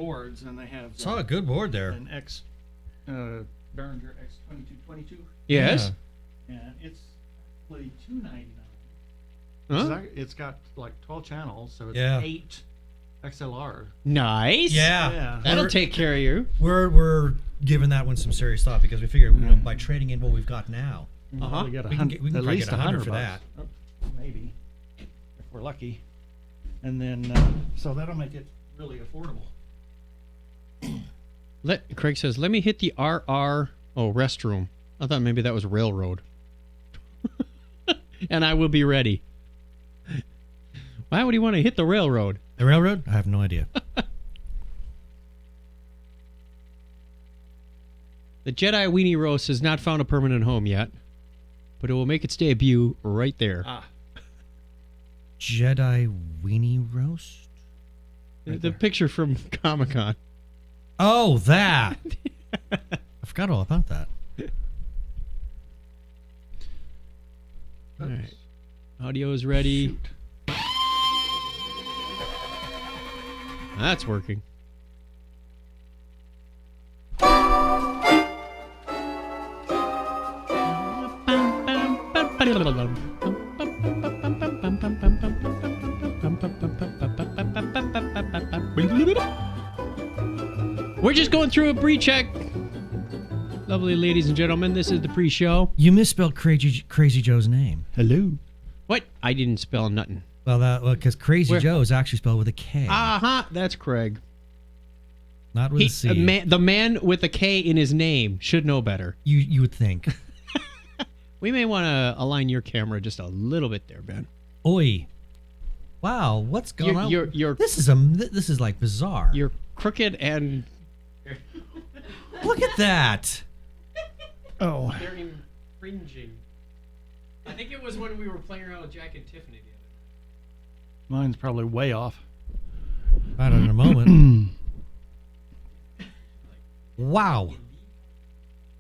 boards, and they have Saw a good board there. an Behringer X2222. Yes. And it's actually $299. Huh? It's got like 12 channels, so it's Yeah. 8 XLR. Nice. Yeah. That'll take care of you. We're giving that one some serious thought because we figured, you know, by trading in what we've got now, Uh-huh. We get we can at probably least get 100 $100 for that. Oh, maybe, if we're lucky. And then, so that'll make it really affordable. Craig says, let me hit the RR. Oh, restroom. I thought maybe that was railroad. And I will be ready. Why would he want to hit the railroad? The railroad? I have no idea. The Jedi Weenie Roast has not found a permanent home yet, but it will make its debut right there. Jedi Weenie Roast? The picture from Comic-Con. Oh, that! I forgot all about that. All right. Audio is ready. Shoot. That's working. We're just going through a pre-check. Lovely ladies and gentlemen, this is the pre-show. You misspelled Crazy Joe's name. Hello. What? I didn't spell nothing. Well, because Crazy Where? Joe is actually spelled with a K, Uh-huh, that's Craig. not with a C. The man with a K in his name should know better. You would think. We may want to align your camera just a little bit there, Ben. Oi. Wow, what's going on? You're This is like bizarre. you're crooked and Look at that. Oh. they're infringing. I think it was when we were playing around with Jack and Tiffany the other Mine's probably way off. Right in a moment. Wow.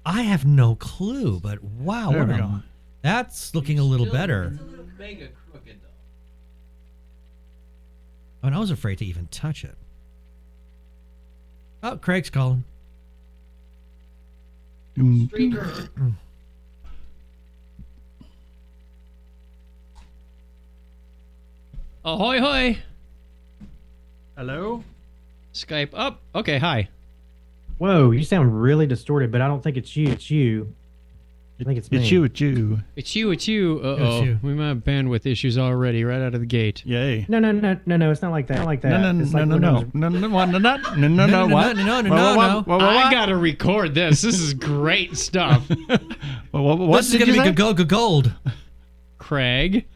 I have no clue, but wow, There what we a- go. that's looking a little better. It's a little mega crooked though. And I was afraid to even touch it. Oh, Craig's calling. Streaker. Ahoy hoy. Hello? Skype up. Okay, hi. Whoa, you sound really distorted, but I don't think it's you. It's you. I think it's me. It's you, it's you. It's you, it's you. It's Uh-oh. you. We might have bandwidth issues already right out of the gate. Yay. No, it's not like that. Not like that. No, It's like when I no, was- what? I gotta record this. This is great stuff. What This is going to be gold. Craig,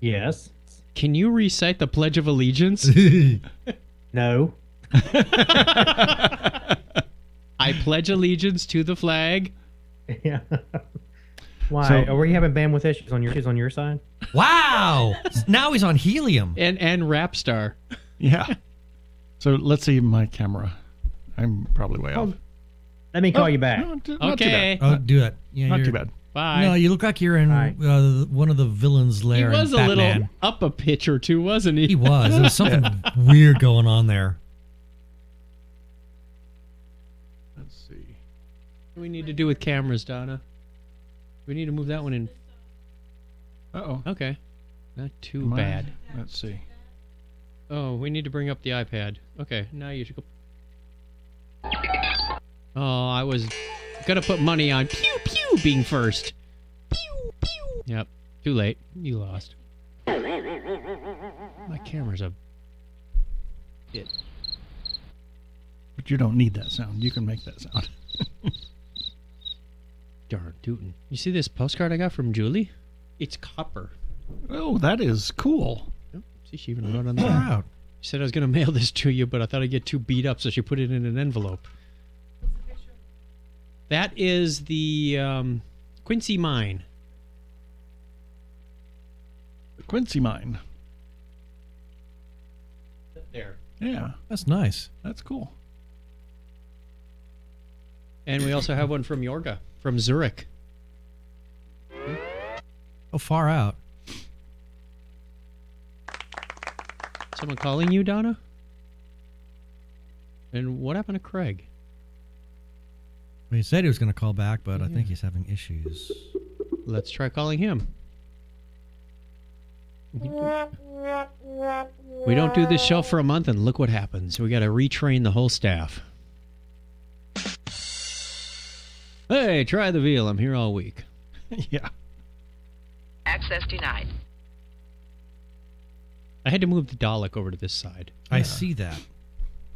Yes. can you recite the Pledge of Allegiance? No. I pledge allegiance to the flag. Yeah. Why? So- Are we having bandwidth issues on your side? Wow. Now he's on helium. And Rapstar. Yeah. So let's see my camera. I'm probably way off. Let me call you back. No, not too Okay. bad. Oh, do it. Yeah, Not you're- too bad. Bye. No, you look like you're in Hi. one of the villains' He lair. was in a little Batman. up a pitch or two, wasn't he? He was. There was something weird going on there. Let's see. What do we need to do with cameras, Donna? We need to move that one in. Uh-oh. Okay. Not too Am I- bad. Let's see. Oh, we need to bring up the iPad. Okay, now you should go. Oh, I was gonna put money on pew pew being first. Pew pew. Yep. Too late. You lost. My camera's a bit. But you don't need that sound. You can make that sound. Darn tootin'. You see this postcard I got from Julie? It's copper. Oh, that is cool. Oh, see, she even wrote on there. Far out. She said I was gonna mail this to you, but I thought I'd get too beat up, so she put it in an envelope. That is the Quincy Mine. The Quincy Mine. There. Yeah, That's nice. that's cool. And we also have one from Yorga, from Zurich. Oh, far out. Someone calling you, Donna? And what happened to Craig? He said he was going to call back, but I think he's having issues. Let's try calling him. We don't do this show for a month, and look what happens. We got to retrain the whole staff. Hey, try the veal. I'm here all week. Yeah. Access denied. I had to move the Dalek over to this side. I see that.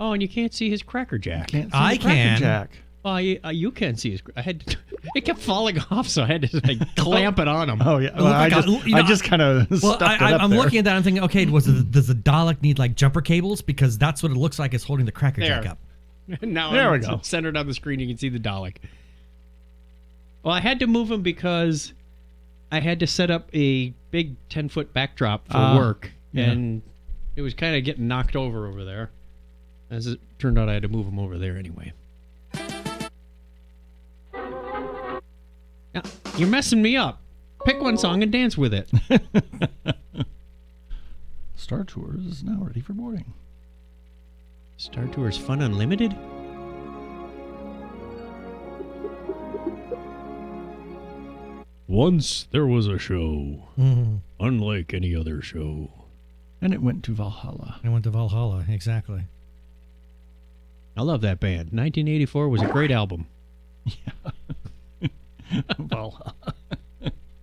Oh, and you can't see his Cracker Jack. Can't see I the Cracker can. Jack. Oh, you can see his. I had to, it kept falling off, so I had to like clamp it on him. Oh yeah. It looked like I just kind of Well, stuffed it up I'm there. looking at that. I'm thinking, okay, does the Dalek need like jumper cables? Because that's what it looks like. It's holding the Cracker There. Jack up. Now There I'm we go. centered on the screen. You can see the Dalek. Well, I had to move him because I had to set up a big 10-foot backdrop for work, yeah. and it was kind of getting knocked over there. As it turned out, I had to move him over there anyway. Now, you're messing me up. Pick one song and dance with it. Star Tours is now ready for boarding. Star Tours Fun Unlimited? Once there was a show, unlike any other show. And it went to Valhalla. I went to Valhalla, exactly. I love that band. 1984 was a great album. Valhalla.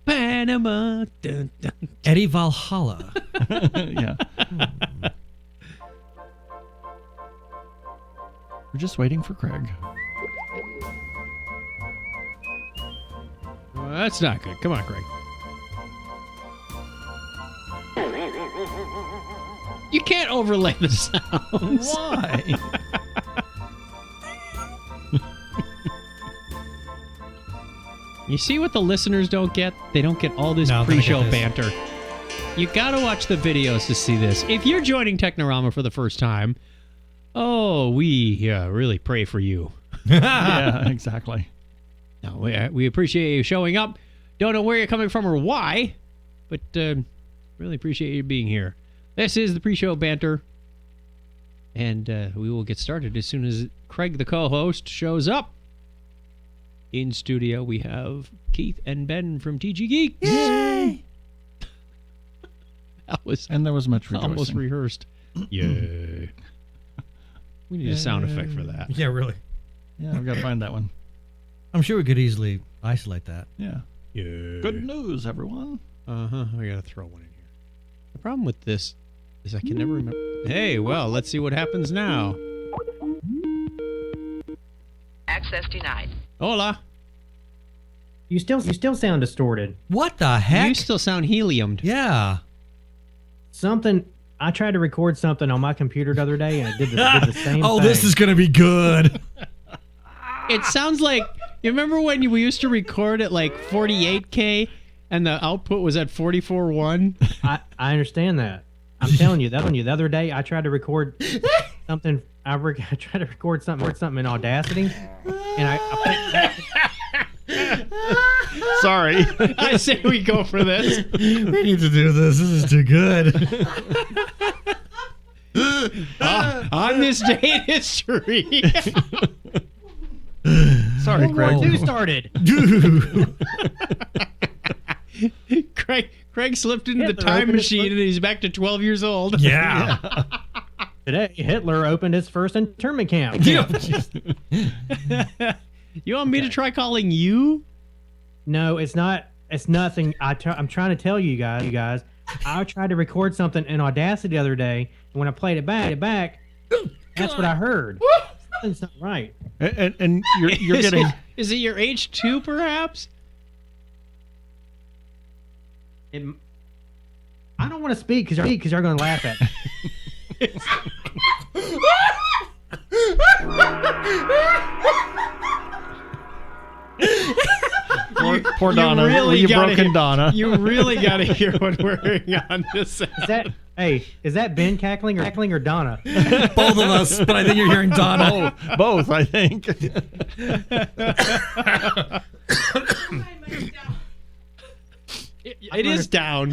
Panama. Dun, dun. Eddie Valhalla. Yeah. We're just waiting for Craig. Well, that's not good. Come on, Greg. You can't overlay the sounds. Why? You see what the listeners don't get? They don't get all this No, they don't pre-show get this. banter. You gotta watch the videos to see this. If you're joining Technorama for the first time, we really pray for you. Yeah, exactly. No, we appreciate you showing up. Don't know where you're coming from or why, but really appreciate you being here. This is the pre-show banter, and we will get started as soon as Craig, the co-host, shows up. In studio, we have Keith and Ben from TG Geeks. Yay! That was And there was much rejoicing. almost rehearsed. Yay. We need a sound effect for that. Yeah, really. Yeah, I've got to find that one. I'm sure we could easily isolate that. Yeah. Yeah. Good news, everyone. Uh-huh. I gotta throw one in here. The problem with this is I can never remember. Hey, well, let's see what happens now. Access denied. Hola. You still sound distorted. What the heck? You still sound heliumed. Yeah. Something. I tried to record something on my computer the other day, and it did the same Oh, thing. this is going to be good. It sounds like, you remember when we used to record at like 48K and the output was at 44.1? I understand that. I'm telling you, the other day I tried to record something. I tried to record something in Audacity, and I Sorry. I say we go for this. We need to do this. This is too good. On this day in history. Sorry, Craig. Who started? Craig slipped into the Hitler time opened his machine and he's back to 12 years old. Yeah. Today, Hitler opened his first internment camp. You want me to try calling you? No, it's not. It's nothing. I'm trying to tell you guys. I tried to record something in Audacity the other day, and when I played it back, that's what I heard. Something's not right. And you're getting... Is it your H2 perhaps? I don't want to speak because you're going to laugh at me. Poor Donna. really You gotta broken hear- Donna. You really got to hear what we're hearing on this. Is that Ben cackling or Donna? Both of us, but I think you're hearing Donna. Both, I think. It is down.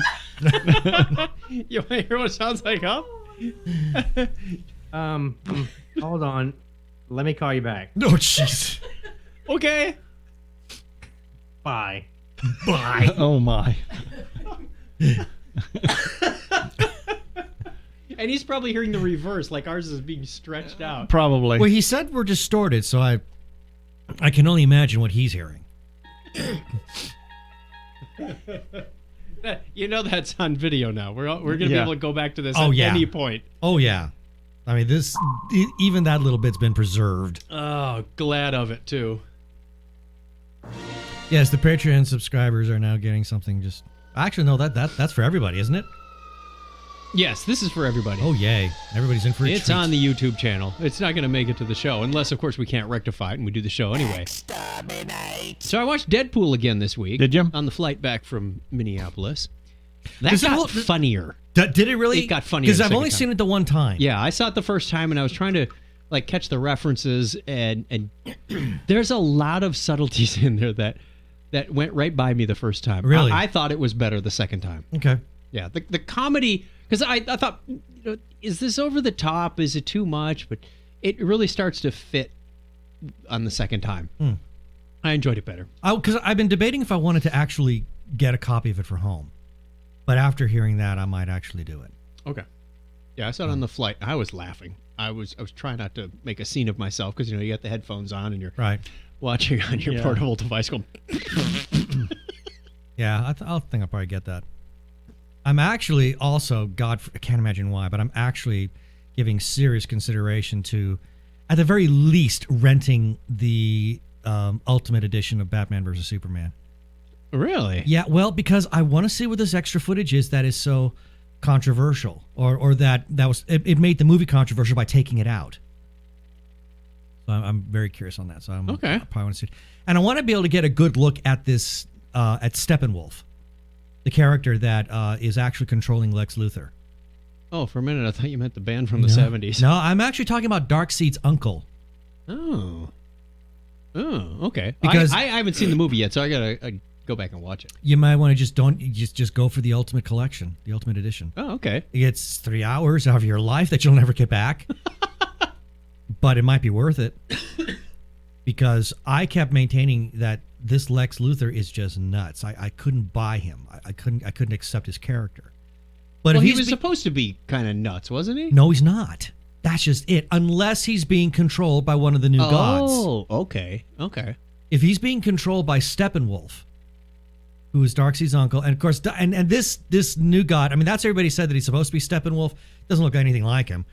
You want to hear what it sounds like up? Hold on. Let me call you back. No, jeez. Okay. Bye. Bye. Oh my. And he's probably hearing the reverse, like ours is being stretched out. Probably. Well, he said we're distorted, so I can only imagine what he's hearing. You know that's on video now. We're going to be Yeah. able to go back to this Oh, at yeah. any point. Oh yeah, I mean even that little bit's been preserved. Oh, glad of it too. Yes, the Patreon subscribers are now getting something. Just actually, no, that's for everybody, isn't it? Yes, this is for everybody. Oh yay, everybody's in for a It's treat. on the YouTube channel. It's not going to make it to the show, unless, of course, we can't rectify it and we do the show anyway. So I watched Deadpool again this week. Did you? On the flight back from Minneapolis. That Does it got look- funnier. Did it really? It got funnier because the I've second only time. seen it the one time. Yeah, I saw it the first time, and I was trying to like catch the references, and there's a lot of subtleties in there that went right by me the first time. Really? I thought it was better the second time. Okay. Yeah, the comedy, because I thought, is this over the top? Is it too much? But it really starts to fit on the second time. I enjoyed it better. Because I've been debating if I wanted to actually get a copy of it for home, but after hearing that, I might actually do it. Okay. Yeah, I saw it on the flight. I was laughing. I was trying not to make a scene of myself because you got the headphones on and you're Right. watching on your portable device going. Yeah, I'll think I'll probably get that. I'm actually also, I can't imagine why, but I'm actually giving serious consideration to, at the very least, renting the Ultimate Edition of Batman vs. Superman. Really? Yeah, well, because I want to see what this extra footage is that is so controversial, or that was it made the movie controversial by taking it out. So I'm very curious on that. So I probably want to see it. And I want to be able to get a good look at this, at Steppenwolf, the character that is actually controlling Lex Luthor. Oh, for a minute I thought you meant the band from the 70s. No, I'm actually talking about Darkseid's uncle. Oh, okay. Because- I haven't seen the movie yet, so I gotta go back and watch it. You might want to just go for the Ultimate Collection, the Ultimate Edition. Oh, okay. It's 3 hours of your life that you'll never get back, but it might be worth it because I kept maintaining that this Lex Luthor is just nuts. I couldn't buy him. I couldn't accept his character. But Well, if he he's was supposed to be kind of nuts, wasn't he? no, he's not. That's just it. Unless he's being controlled by one of the new gods. Oh, okay. Okay. If he's being controlled by Steppenwolf, who is Darkseid's uncle, and of course, and this new god, I mean, that's everybody said that he's supposed to be Steppenwolf. Doesn't look anything like him.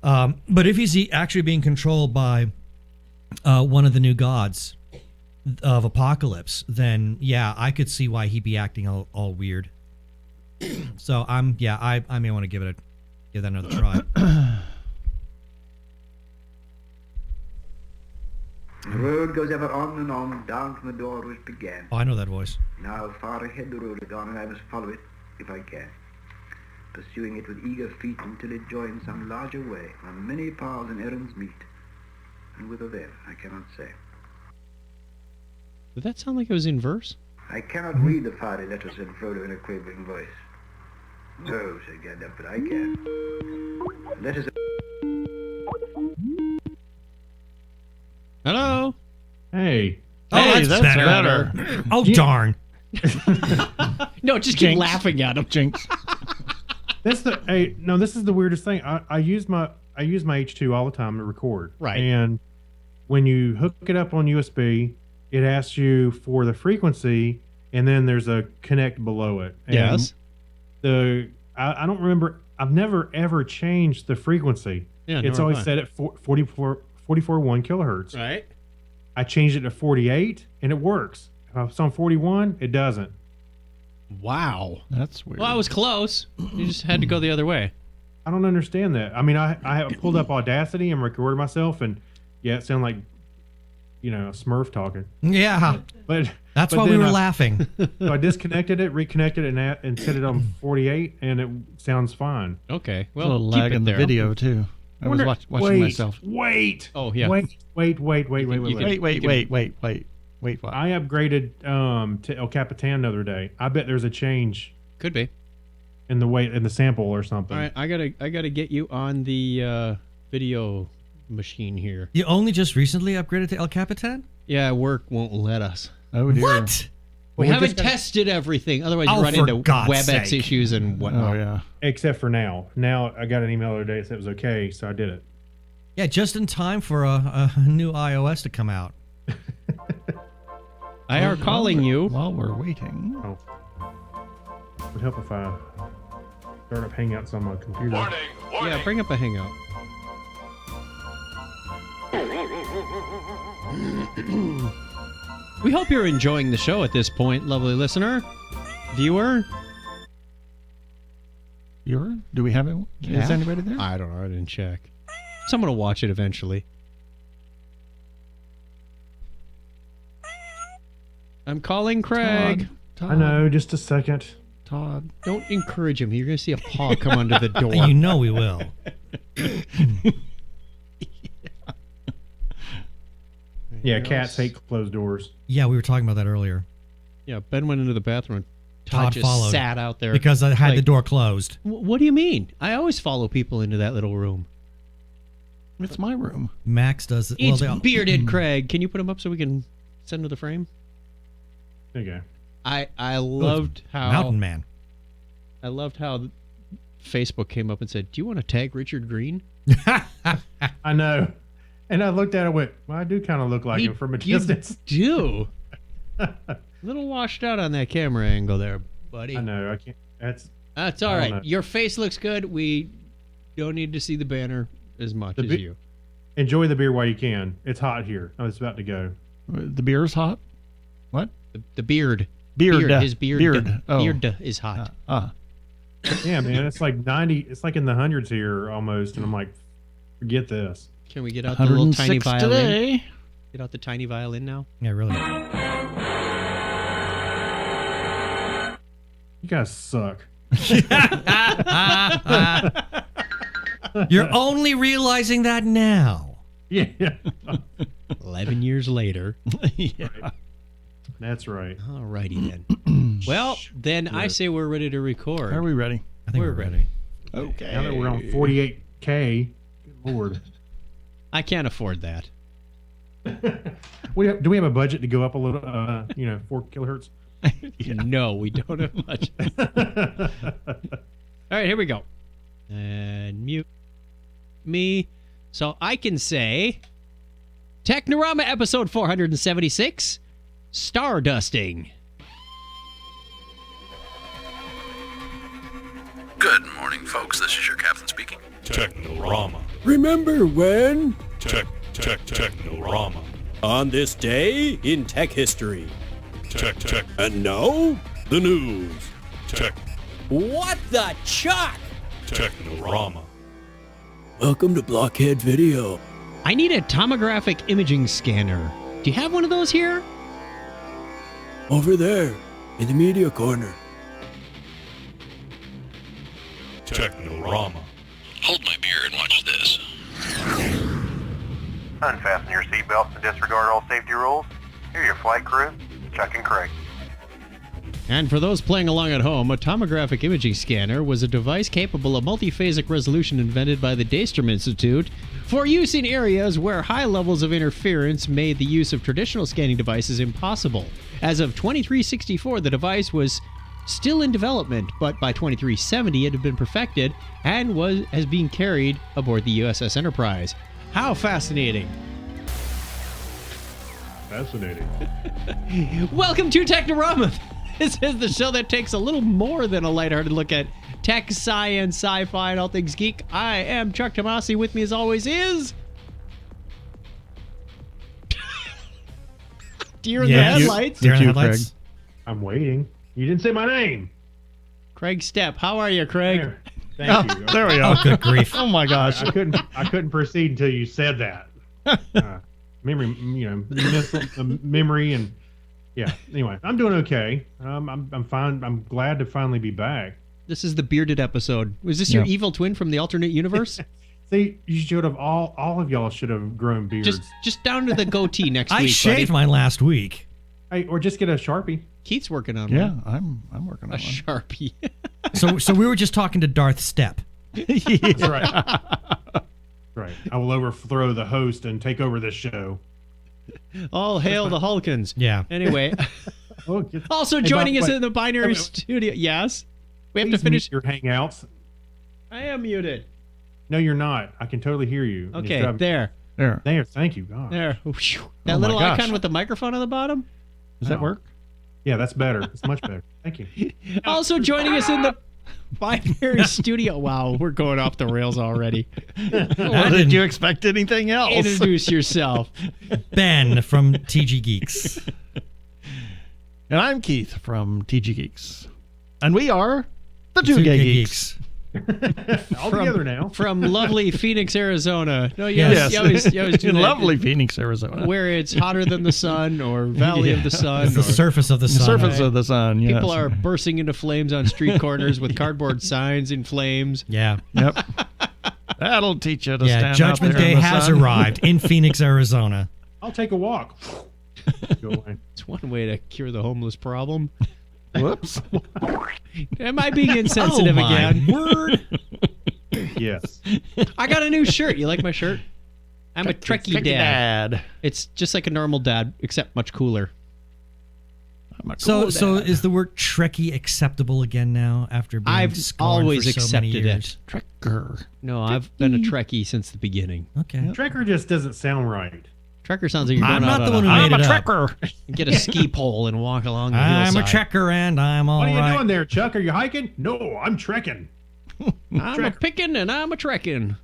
But if he's actually being controlled by one of the new gods of Apocalypse, then yeah, I could see why he'd be acting all weird. So I may want to give that another try. The road goes ever on and on, down from the door which began. Oh, I know that voice. Now far ahead the road is on, and I must follow it, if I can. Pursuing it with eager feet until it joins some larger way, where many paths and errands meet. And whither then, I cannot say. Did that sound like it was in verse? I cannot read the fiery letters, said Frodo in a quavering voice. No, said Gandalf, but I can. The letters Hello? Hey. Oh, Hey, that's that's better. better. Oh, darn. No, just keep Jinx. laughing at him. Jinx. This is the weirdest thing. I use my H2 all the time to record. Right. And when you hook it up on USB, it asks you for the frequency, and then there's a connect below it. And Yes. I don't remember. I've never ever changed the frequency. Yeah, It's nor always have I. set at 44.1 kilohertz. Right. I changed it to 48, and it works. If it's on 41, it doesn't. Wow. That's weird. Well, I was close. You just had to go the other way. I don't understand that. I mean, I have pulled up Audacity and recorded myself, and yeah, it sounded like, a Smurf talking. Yeah, But that's but why we then were I- laughing. So I disconnected it, reconnected it, and set it on 48, and it sounds fine. Okay. There's a Well, little keep lag it in the there. video too. I was watching wait, myself. Wait. Oh, yeah. Wait. You can- Wait. What? I upgraded to El Capitan the other day. I bet there's a change Could be. in the sample or something. All right, I gotta get you on the video machine here. You only just recently upgraded to El Capitan? Yeah, work won't let us. Oh dear. What? We we're haven't just gonna- tested everything. Otherwise, Oh, you run for into God's WebEx sake. issues and whatnot. Oh yeah. Except for now. Now I got an email the other day that said it was okay, so I did it. Yeah, just in time for a new iOS to come out. I are calling you. While we're waiting. Oh. Would help if I start up Hangouts on my computer. Yeah, bring up a hangout. We hope you're enjoying the show at this point, lovely listener, viewer. Do we have it? Yeah. Is anybody there? I don't know. I didn't check. Someone will watch it eventually. I'm calling Craig. Todd. I know, just a second. Todd. Don't encourage him. You're going to see a paw come under the door. You know we will. Yeah, cats hate closed doors. Yeah, we were talking about that earlier. Yeah, Ben went into the bathroom. Todd Todd just followed. sat out there. Because I had the Like, door closed. What do you mean? I always follow people into that little room. It's my room. Max does it. It's they all- bearded Craig. Can you put him up so we can send to the frame? There you go. I loved how Mountain Man. I loved how Facebook came up and said, "Do you want to tag Richard Green?" I know. And I looked at it and went, well, I do kind of look like him from a You distance. do. Little washed out on that camera angle there, buddy. I know. I can't. That's all I don't right. know. Your face looks good. We don't need to see the banner as much The as bi- you. Enjoy the beer while you can. It's hot here. I was about to go. The beer's hot. What? The beard. Beard. His beard. Beard. Oh. Beard is hot. Yeah, man. It's like 90. It's like in the hundreds here almost. And I'm like, forget this. Can we get out the little tiny 106 violin? today. Get out the tiny violin now. Yeah, really. You guys suck. You're only realizing that now. Yeah. 11 years later. Yeah. That's right. All righty then. Well, then I say we're ready to record. Are we ready? I think We're we're ready. Okay. Now that we're on 48K, good Lord. I can't afford that. Do we have a budget to go up a little, 4 kilohertz? No, we don't have much. All right, here we go. And mute me. So I can say Technorama episode 476, Stardusting. Good morning, folks. This is your captain speaking. Technorama. Remember when? Technorama. On this day in tech history. Tech. And now, the news. Tech. What the Chuck? Technorama. Welcome to Blockhead Video. I need a tomographic imaging scanner. Do you have one of those here? Over there, in the media corner. Technorama. Hold my beer and watch this. Unfasten your seatbelts and disregard all safety rules. Here are your flight crew, Chuck and Kreg. And for those playing along at home, a tomographic imaging scanner was a device capable of multiphasic resolution invented by the Daystrom Institute for use in areas where high levels of interference made the use of traditional scanning devices impossible. As of 2364, the device was still in development, but by 2370 it had been perfected and has been carried aboard the USS Enterprise. How fascinating. Fascinating. Welcome to Technorama. This is the show that takes a little more than a lighthearted look at tech, science, sci-fi, and all things geek. I am Chuck Tomasi. With me as always is... Deer in the Yes. headlights. Deer in the you, headlights. I'm waiting. You didn't say my name. Craig Stepp. How are you, Craig? There. Thank you. There we go. Oh, good grief. Oh my gosh. I couldn't proceed until you said that. Memory, memory, and yeah. Anyway, I'm doing okay. I'm fine. I'm glad to finally be back. This is the bearded episode. Was this your Yeah. evil twin from the alternate universe? See, you should have all of y'all should have grown beards. just down to the goatee next I week, shaved buddy. mine last week. Hey, or just get a Sharpie. Keith's working on Yeah, one. I'm working on A one. Sharpie. So we were just talking to Darth Stepp. That's right. Right. right. I will overthrow the host and take over this show. All hail the Hulkins. Yeah. Anyway, Oh, also Hey, joining by the us way- in the binary wait. studio. Yes, we have to please finish. mute your hangouts. I am muted. No, you're not. I can totally hear you. And it's Okay, driving- there. There. Thank you, God. There. Whew. That Oh my little gosh. icon with the microphone on the bottom. Does that work? Yeah, that's better. It's much better. Thank you. Also joining us in the binary studio. Wow, we're going off the rails already. Did you expect anything else? Introduce yourself. Ben from TG Geeks. And I'm Keith from TG Geeks. And we are the Two Gay Geeks. All together now. From lovely Phoenix, Arizona. No, you Yes. always do In that. lovely Phoenix, Arizona. Where it's hotter than the sun or Valley of the Sun. It's the or surface of the The sun. surface of the sun, yes. people are bursting into flames on street corners with cardboard signs in flames. Yeah. Yep. That'll teach you to Yeah. stand Judgment out there Day in the has sun. arrived in Phoenix, Arizona. I'll take a walk. Go away. It's one way to cure the homeless problem. Whoops. Am I being insensitive Oh, my again? word. Yes. I got a new shirt. You like my shirt? I'm a Trekkie dad. Dad. It's just like a normal dad, except much cooler. I'm a So, cool so dad. is the word Trekkie acceptable again now after being I've scorned always for so many accepted years? it. Trekker. No, I've been a Trekkie since the beginning. Okay. Trekker just doesn't sound right. Trekker sounds like you're going I'm out not the on one who a, made I'm a it up. trekker. get a ski pole and walk along the I'm hillside. a trekker and I'm all What are you right. doing there, Chuck? Are you hiking? No, I'm trekking. I'm a picking and I'm a trekking.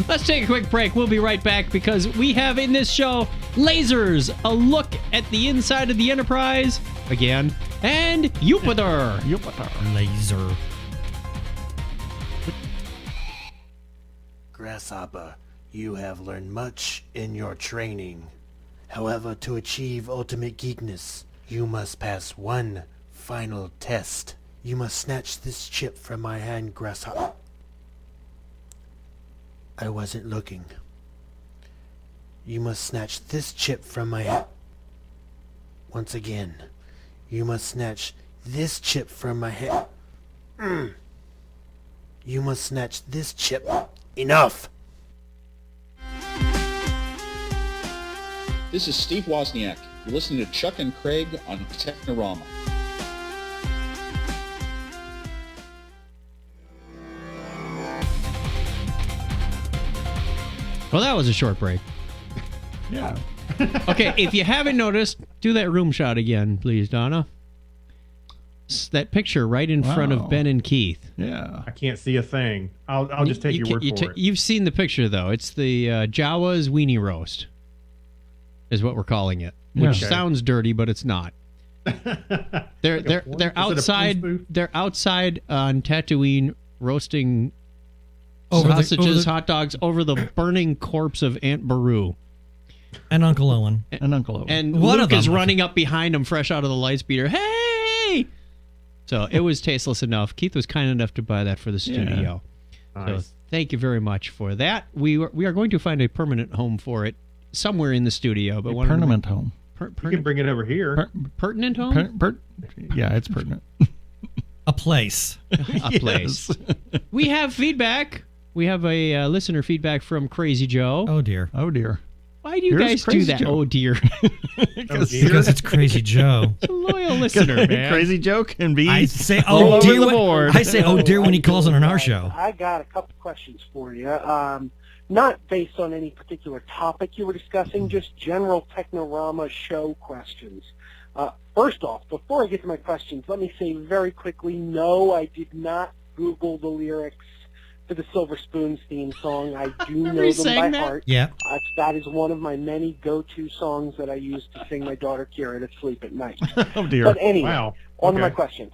Let's take a quick break. We'll be right back because we have in this show lasers, a look at the inside of the Enterprise again, and Jupiter. Laser. Grasshopper, you have learned much in your training. However, to achieve ultimate geekness, you must pass one final test. You must snatch this chip from my hand, Grasshopper. I wasn't looking. You must snatch this chip from my hand. Once again, you must snatch this chip from my hand. You must snatch this chip. Enough! This is Steve Wozniak. You're listening to Chuck and Kreg on Technorama. Well, that was a short break. Yeah. Okay, if you haven't noticed, do that room shot again, please, Donna. That picture right in front of Wow. Ben and Keith. Yeah. I can't see a thing. I'll just take your word for it. You've seen the picture, though. It's the Jawa's weenie roast, is what we're calling it, which Okay. sounds dirty, but it's not. They're Is it a outside. punch booth? They're outside on Tatooine roasting Over the- sausages, over the- hot dogs over the burning corpse of Aunt Beru. And Uncle Owen. And Uncle Owen. And One of Luke is them. running up behind him, fresh out of the light speeder. Hey! So it was tasteless enough. Keith was kind enough to buy that for the studio. So Nice. thank you very much for that. We are going to find a permanent home for it somewhere in the studio. But A permanent home. You can bring it over here. Pertinent home? Yeah, it's pertinent. A place. A place. We have feedback. We have a listener feedback from Crazy Joe. Oh, dear. Oh, dear. Why do you Here's guys do Crazy that? Joe. Oh, dear. Because it's Crazy Joe. A loyal listener, man. Crazy Joe can be I say, all oh over dear. the board. I say, oh dear, when he calls on our show. I got a couple questions for you. Not based on any particular topic you were discussing, just general Technorama show questions. First off, before I get to my questions, let me say very quickly, no, I did not Google the lyrics to the Silver Spoons theme song. I do know you them sang by that? heart. Yeah. That is one of my many go-to songs that I use to sing my daughter Kira to sleep at night. Oh, dear. But anyway, Wow. on to my Okay. questions.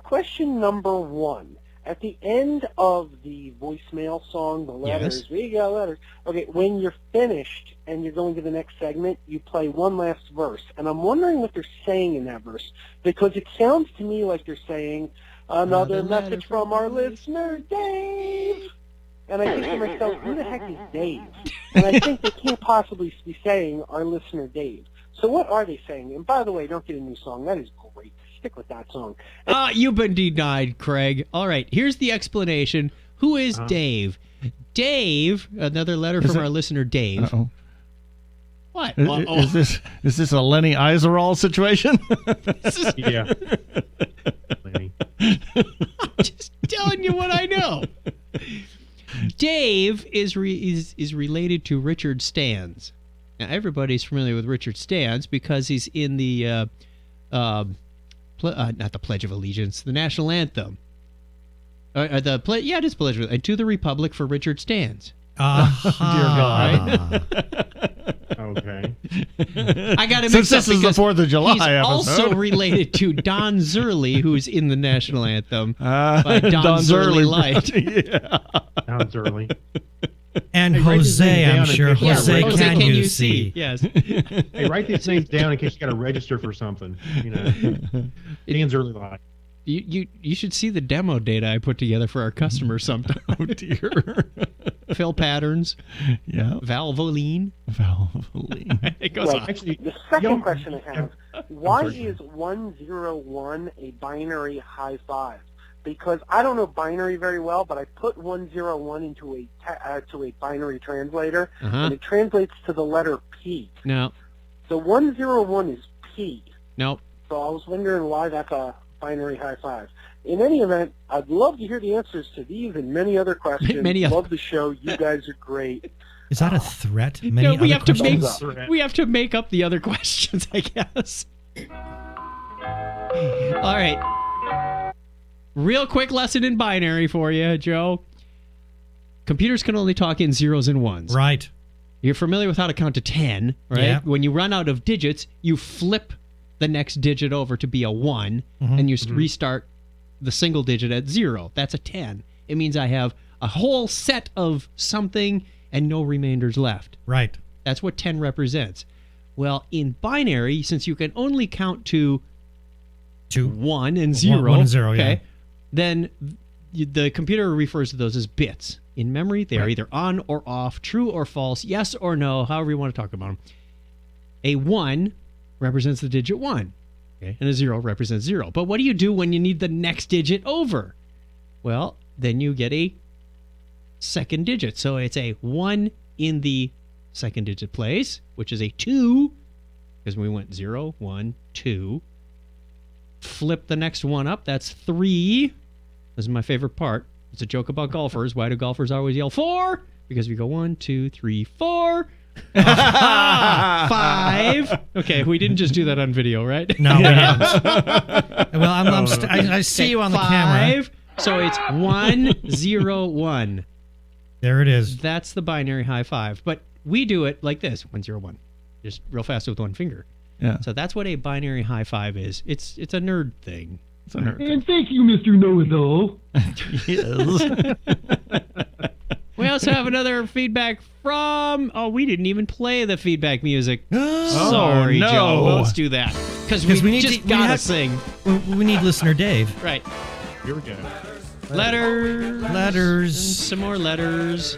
Question number one. At the end of the voicemail song, the letters, Yes. we got letters. Okay, when you're finished and you're going to the next segment, you play one last verse. And I'm wondering what they're saying in that verse, because it sounds to me like they're saying, another message from our listener, Dave. And I think to myself, who the heck is Dave? And I think they can't possibly be saying our listener, Dave. So what are they saying? And by the way, don't get a new song. That is great. Stick with that song. You've been denied, Craig. All right, here's the explanation. Who is Dave? Dave, another letter from our listener Dave. Uh-oh. What? Is this a Lenny Eiserall situation? Yeah. Lenny. I'm just telling you what I know. Dave is related to Richard Stans. Now everybody's familiar with Richard Stans because he's in the not the Pledge of Allegiance, the national anthem. It is Pledge of Allegiance. To the Republic for Richard Stans. Dear God. Right? Okay. I got to Since mix up this is the because 4th of July he's episode. also related to Don Zerly, who's in the national anthem by Don Zerly Zerly. Light. Yeah. Don Zerly. And Hey, write these Jose, names down I'm in sure. case you Jose, gotta can you see? Yes. Hey, write these names down in case you got to register for something. You know, Dan's early life. You should see the demo data I put together for our customers sometime. Oh dear. Fill patterns. Yeah. Valvoline. It goes on. Actually, The second question I have, why is 101 a binary high five? Because I don't know binary very well, but I put 101 into a binary translator, and it translates to the letter P. No. So 101 is P. No. So I was wondering why that's a binary high five. In any event, I'd love to hear the answers to these and many other questions. Love the show. You guys are great. Is that a threat? No, we have questions? we have to make up the other questions, I guess. All right. Real quick lesson in binary for you, Joe. Computers can only talk in zeros and ones. Right. You're familiar with how to count to 10, right? Yeah. When you run out of digits, you flip the next digit over to be a 1, and you restart the single digit at 0. That's a 10. It means I have a whole set of something and no remainders left. Right. That's what 10 represents. Well, in binary, since you can only count to 1 and 0, 1 and 0, yeah. then the computer refers to those as bits. In memory, they are either on or off, true or false, yes or no, however you want to talk about them. A 1 represents the digit 1, okay, and a 0 represents 0. But what do you do when you need the next digit over? Well, then you get a second digit. So it's a 1 in the second digit place, which is a 2, because we went 0, 1, 2. Flip the next one up, that's 3. This is my favorite part. It's a joke about golfers. Why do golfers always yell 4? Because we go 1, 2, 3, 4. 5. Okay, we didn't just do that on video, right? No, we didn't. Well, I see you on the camera. 5. So it's 1, 0, 1. There it is. That's the binary high five. But we do it like this: 1, 0, 1, just real fast with one finger. Yeah. So that's what a binary high five is. It's a nerd thing. It's a nerd thing. And thank you, Mr. Know-It-All. Yes. We also have another feedback from... Oh, we didn't even play the feedback music. Sorry, no. Joe. Let's do that. Because we just gotta sing. We need listener Dave. Right. Here we go. Letters. Some more letters.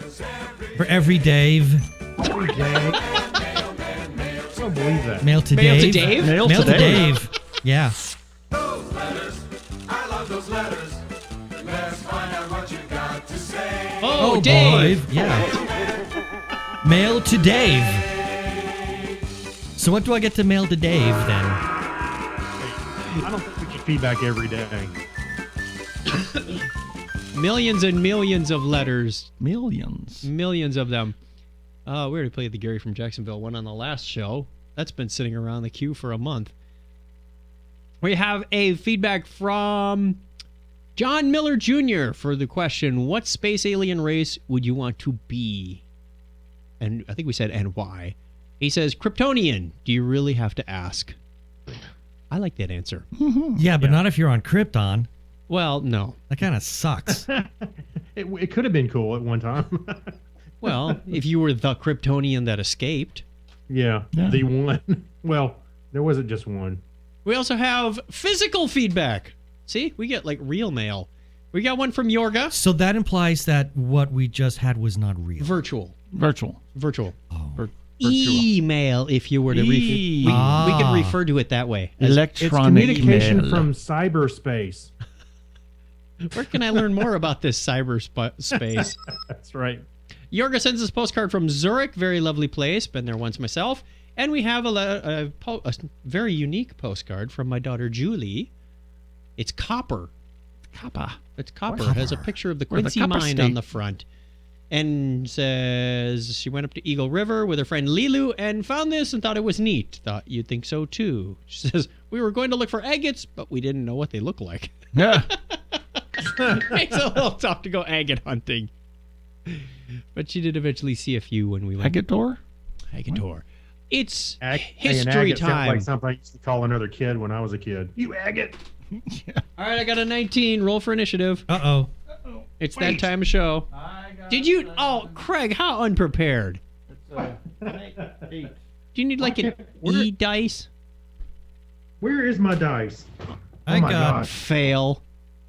For every Dave. Every day. I don't believe that. Mail to Mail Dave. to Dave? Mail to Dave. Yeah. Those letters, I love those letters. Let's find out what you got to say. Oh, Dave. Boy. Yeah. Mail to Dave. So what do I get to mail to Dave then? I don't think we should feedback every day. Millions and millions of letters. Millions of them. We already played the Gary from Jacksonville one on the last show. That's been sitting around the queue for a month. We have a feedback from John Miller Jr. for the question, what space alien race would you want to be? And I think we said, and why? He says, Kryptonian. Do you really have to ask? I like that answer. Yeah, but not if you're on Krypton. Well, no. That kind of sucks. It could have been cool at one time. Well, if you were the Kryptonian that escaped. Yeah, the one. Well, there wasn't just one. We also have physical feedback. See, we get like real mail. We got one from Yorga. So that implies that what we just had was not real. Virtual. Oh. Email, if you were to we could refer to it that way. It's communication from cyberspace. Where can I learn more about this cyberspace? That's right. Yorga sends us a postcard from Zurich. Very lovely place. Been there once myself. And we have a very unique postcard from my daughter Julie. It's copper. It's copper. It has a picture of the Quincy mine on the front. And says she went up to Eagle River with her friend Lilu and found this and thought it was neat. Thought you'd think so too. She says, we were going to look for agates, but we didn't know what they look like. Yeah. It's a little tough to go agate hunting. But she did eventually see a few when we went. Agator? It's An history agate sounds time. like something I used to call another kid when I was a kid. You agate. All right, I got a 19. Roll for initiative. Uh-oh. It's that time of show. Did you? Oh, Kreg, how unprepared. It's 8. Do you need like an E dice? Where is my dice? I my got God. Fail.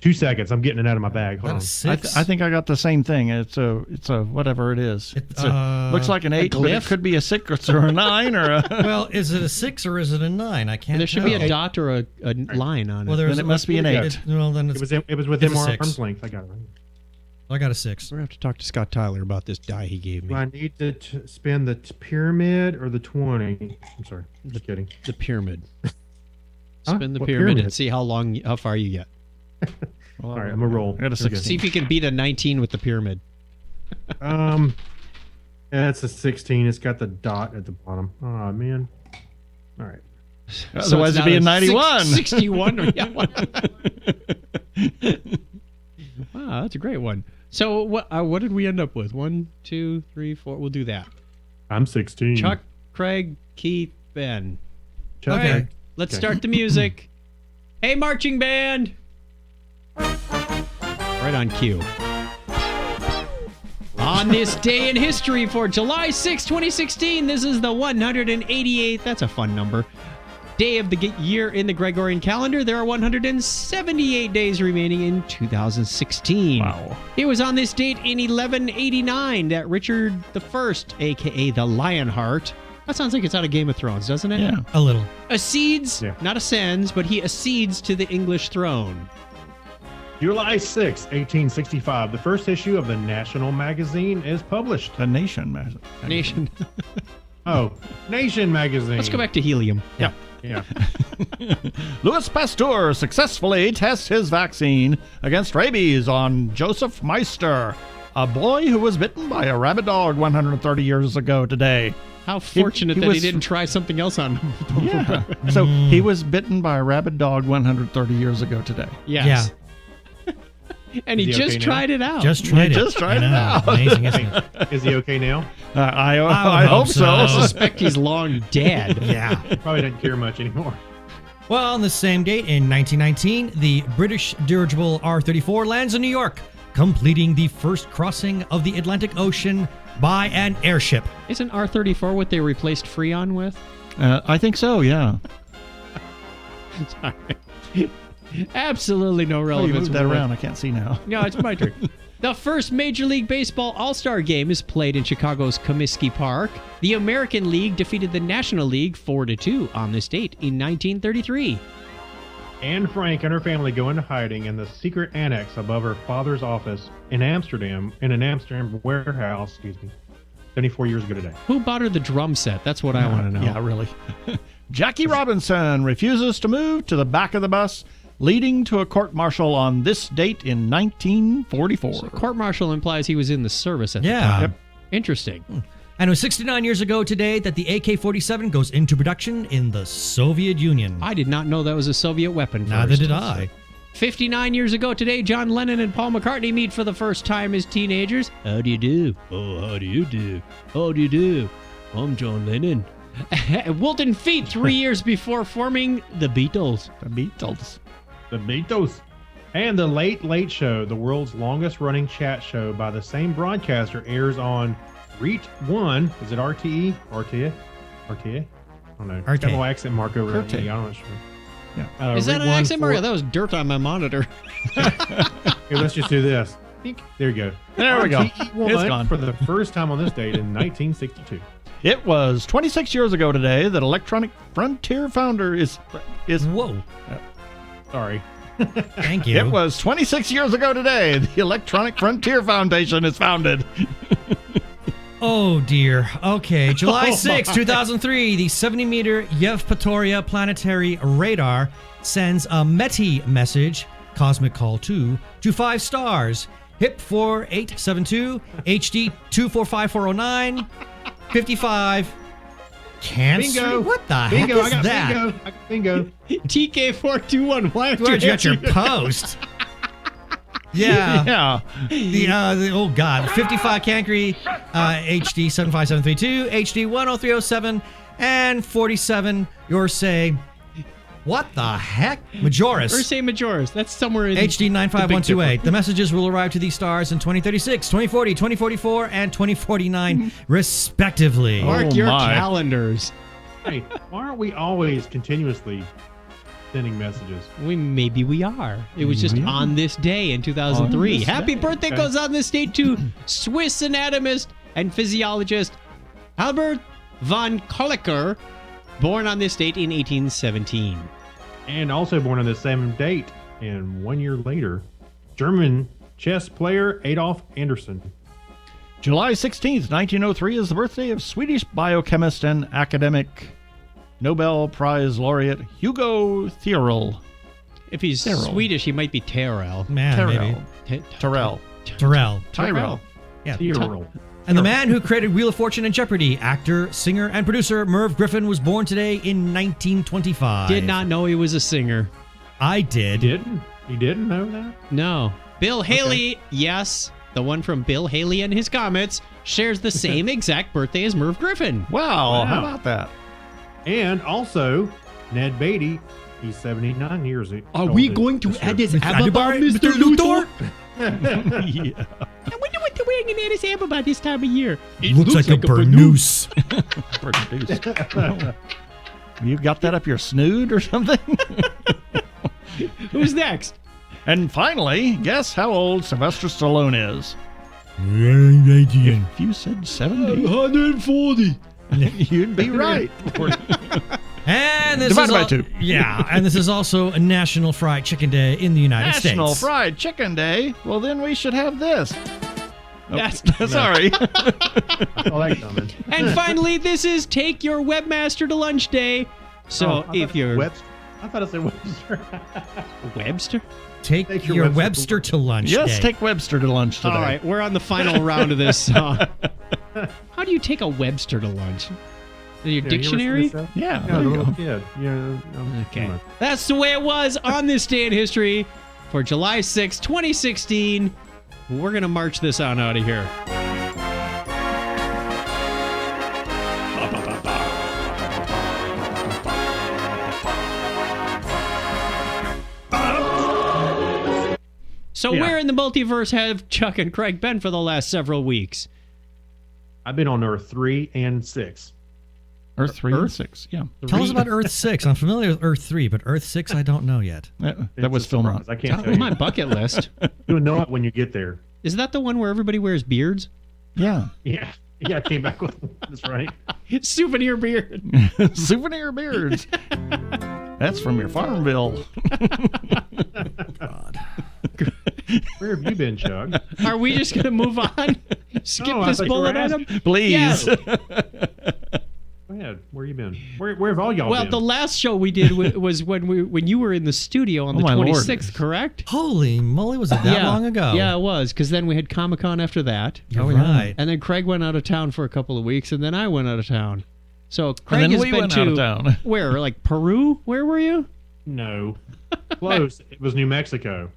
2 seconds. I'm getting it out of my bag. Hold on. Six. I think I got the same thing. It's a whatever it is. Looks like an 8, but it glyph? could be a 6 or a 9 or a. Well, is it a 6 or is it a 9? I can't. There should be a tell. dot or a line on it. Well, Then it must be an 8. Well, then it's, It was within it's a my 6. arm's length. I got it right. I got a 6. We're going to have to talk to Scott Tyler about this die he gave me. Do I need to spin the pyramid or the 20? I'm sorry. I'm just kidding. The pyramid. Huh? Spin the What pyramid and pyramid? see how far you get. All right, I'm going to roll. I got a Here we go. 16. See if you can beat a 19 with the pyramid. Yeah, it's a 16. It's got the dot at the bottom. Oh, man. All right. Otherwise, it'd be a 91. 61. Yeah. Wow, that's a great one. So what did we end up with? 1, 2, 3, 4. We'll do that. I'm 16. Chuck, Kreg, Keith, Ben. Chuck, Okay, okay. let's Okay. start the music. Hey, marching band. Right on cue. On this day in history for July 6, 2016, this is the 188th, that's a fun number, day of the year in the Gregorian calendar. There are 178 days remaining in 2016. Wow. It was on this date in 1189 that Richard I, a.k.a. the Lionheart, that sounds like it's out of Game of Thrones, doesn't it? Yeah. A little. Accedes, not ascends, but he accedes to the English throne. July 6, 1865, the first issue of the National Magazine is published. The Nation magazine. Nation. Oh, Nation Magazine. Let's go back to helium. Yeah. Yeah. Louis Pasteur successfully tests his vaccine against rabies on Joseph Meister, a boy who was bitten by a rabid dog 130 years ago today. How fortunate that he didn't try something else on him. Yeah. So he was bitten by a rabid dog 130 years ago today. Yes. Yeah. And he Is he just okay now? tried it out. Just tried it. Just tried it I know. out. Amazing, isn't it? Is he okay now? I hope so. I suspect he's long dead. Yeah. Probably doesn't care much anymore. Well, on the same date in 1919, the British dirigible R-34 lands in New York, completing the first crossing of the Atlantic Ocean by an airship. Isn't R-34 what they replaced Freon with? I think so, yeah. Sorry. Absolutely no Oh, you relevance. moved that whatsoever. around. I can't see now. No, it's my turn. The first Major League Baseball All-Star Game is played in Chicago's Comiskey Park. The American League defeated the National League 4-2 on this date in 1933. Anne Frank and her family go into hiding in the secret annex above her father's office in Amsterdam, in an Amsterdam warehouse, 74 years ago today. Who bought her the drum set? That's what I want to know. Yeah, really. Jackie Robinson refuses to move to the back of the bus, leading to a court-martial on this date in 1944. So court-martial implies he was in the service at the Yeah. time. Yep. Interesting. And it was 69 years ago today that the AK-47 goes into production in the Soviet Union. I did not know that was a Soviet weapon. Neither first. did I. 59 years ago today, John Lennon and Paul McCartney meet for the first time as teenagers. How do you do? Oh, how do you do? How do you do? I'm John Lennon. Wilton Feet 3 years before forming the Beatles. The Beatles. The Beatles. And the Late Late Show, the world's longest running chat show by the same broadcaster, airs on REIT 1. Is it RTE? RTA? RTA? I don't know. It's got a little accent mark over it. RTA. I'm not sure. Yeah. Is that REIT an 1 accent, Mario? for- That was dirt on my monitor. Here, let's just do this. There you go. There we go. RTE1 It's gone. for the first time on this date in 1962. It was 26 years ago today that Electronic Frontier founder is Whoa. Sorry. Thank you. It was 26 years ago today. The Electronic Frontier Foundation is founded. Oh, dear. Okay, July 6, 2003, the 70-meter Yevpatoria planetary radar sends a METI message, Cosmic Call 2, to 5 stars. HIP 4872, HD 245409, 55. Cancer? Bingo. What the Bingo. heck is that? Bingo. I got bingo. TK421. Where'd you get your post? Yeah. Oh God. 55 Cancri, HD 75732, HD 10307, and 47 Yorsay. What the heck? Majoris. Ursay Majoris. That's somewhere in HD the 95128. The messages will arrive to these stars in 2036, 2040, 2044, and 2049, respectively. Mark your calendars. Hey, why aren't we always continuously sending messages? Maybe we are. It was just on this day in 2003. Happy birthday goes on this date to Swiss anatomist and physiologist Albert von Kolliker, born on this date in 1817. And also born on the same date, and 1 year later, German chess player Adolf Anderssen. July 16th, 1903 is the birthday of Swedish biochemist and academic Nobel Prize laureate Hugo Theorel. If he's Swedish, he might be Terrell. Man, maybe. Tyrell. Yeah. Theorel. And the man who created Wheel of Fortune and Jeopardy, actor, singer, and producer Merv Griffin, was born today in 1925. Did not know he was a singer. I did. You didn't know that? No. Bill Haley, yes, the one from Bill Haley and his Comets, shares the same exact birthday as Merv Griffin. Wow. How about that? And also, Ned Beatty, he's 79 years old. Are we going to add his Abba, Mr. Luthor? Yeah. I wonder what they're wearing in Addis Ababa this time of year. It looks like a burnoose. Burnoose. You got that up your snood or something? Who's next? And finally, guess how old Sylvester Stallone is? If you said 70. 140. You'd be right. And this Divided is by 2. Yeah, and this is also a National Fried Chicken Day in the United States. National Fried Chicken Day? Well, then we should have this. That's sorry. Oh, that's coming. And finally, this is Take Your Webmaster to Lunch Day. So if you're... I thought it said Webster. Webster? Take your Webster to lunch Yes, day. take Webster to lunch today. All right, we're on the final round of this song. How do you take a Webster to lunch? Your dictionary? Yeah, the little kid. Yeah. Okay. That's the way it was on this day in history for July 6, 2016. We're going to march this on out of here. So where in the multiverse have Chuck and Kreg been for the last several weeks? I've been on Earth 3 and 6. Earth 3 and 6, yeah. Tell us about Earth 6. I'm familiar with Earth 3, but Earth 6 I don't know yet. That was filmed on. I can't tell on you. my bucket list. You'll know it when you get there. Is that the one where everybody wears beards? Yeah. Yeah. Yeah, I came back with one. That's right. Souvenir beard. Souvenir beards. That's from your farm bill. God. Where have you been, Chuck? Are we just going to move on? Skip No, I this thought you were bullet item? Please. Yes. Go ahead. Where you been? Where have all y'all Well, been? the last show we did was when you were in the studio on the my Lord. 26th, correct? Holy moly, was it that long ago? Yeah, it was, because then we had Comic-Con after that. You're right. And then Kreg went out of town for a couple of weeks, and then I went out of town. So Kreg then has we been went to out of town. Where? Like Peru? Where were you? No. Close. It was New Mexico.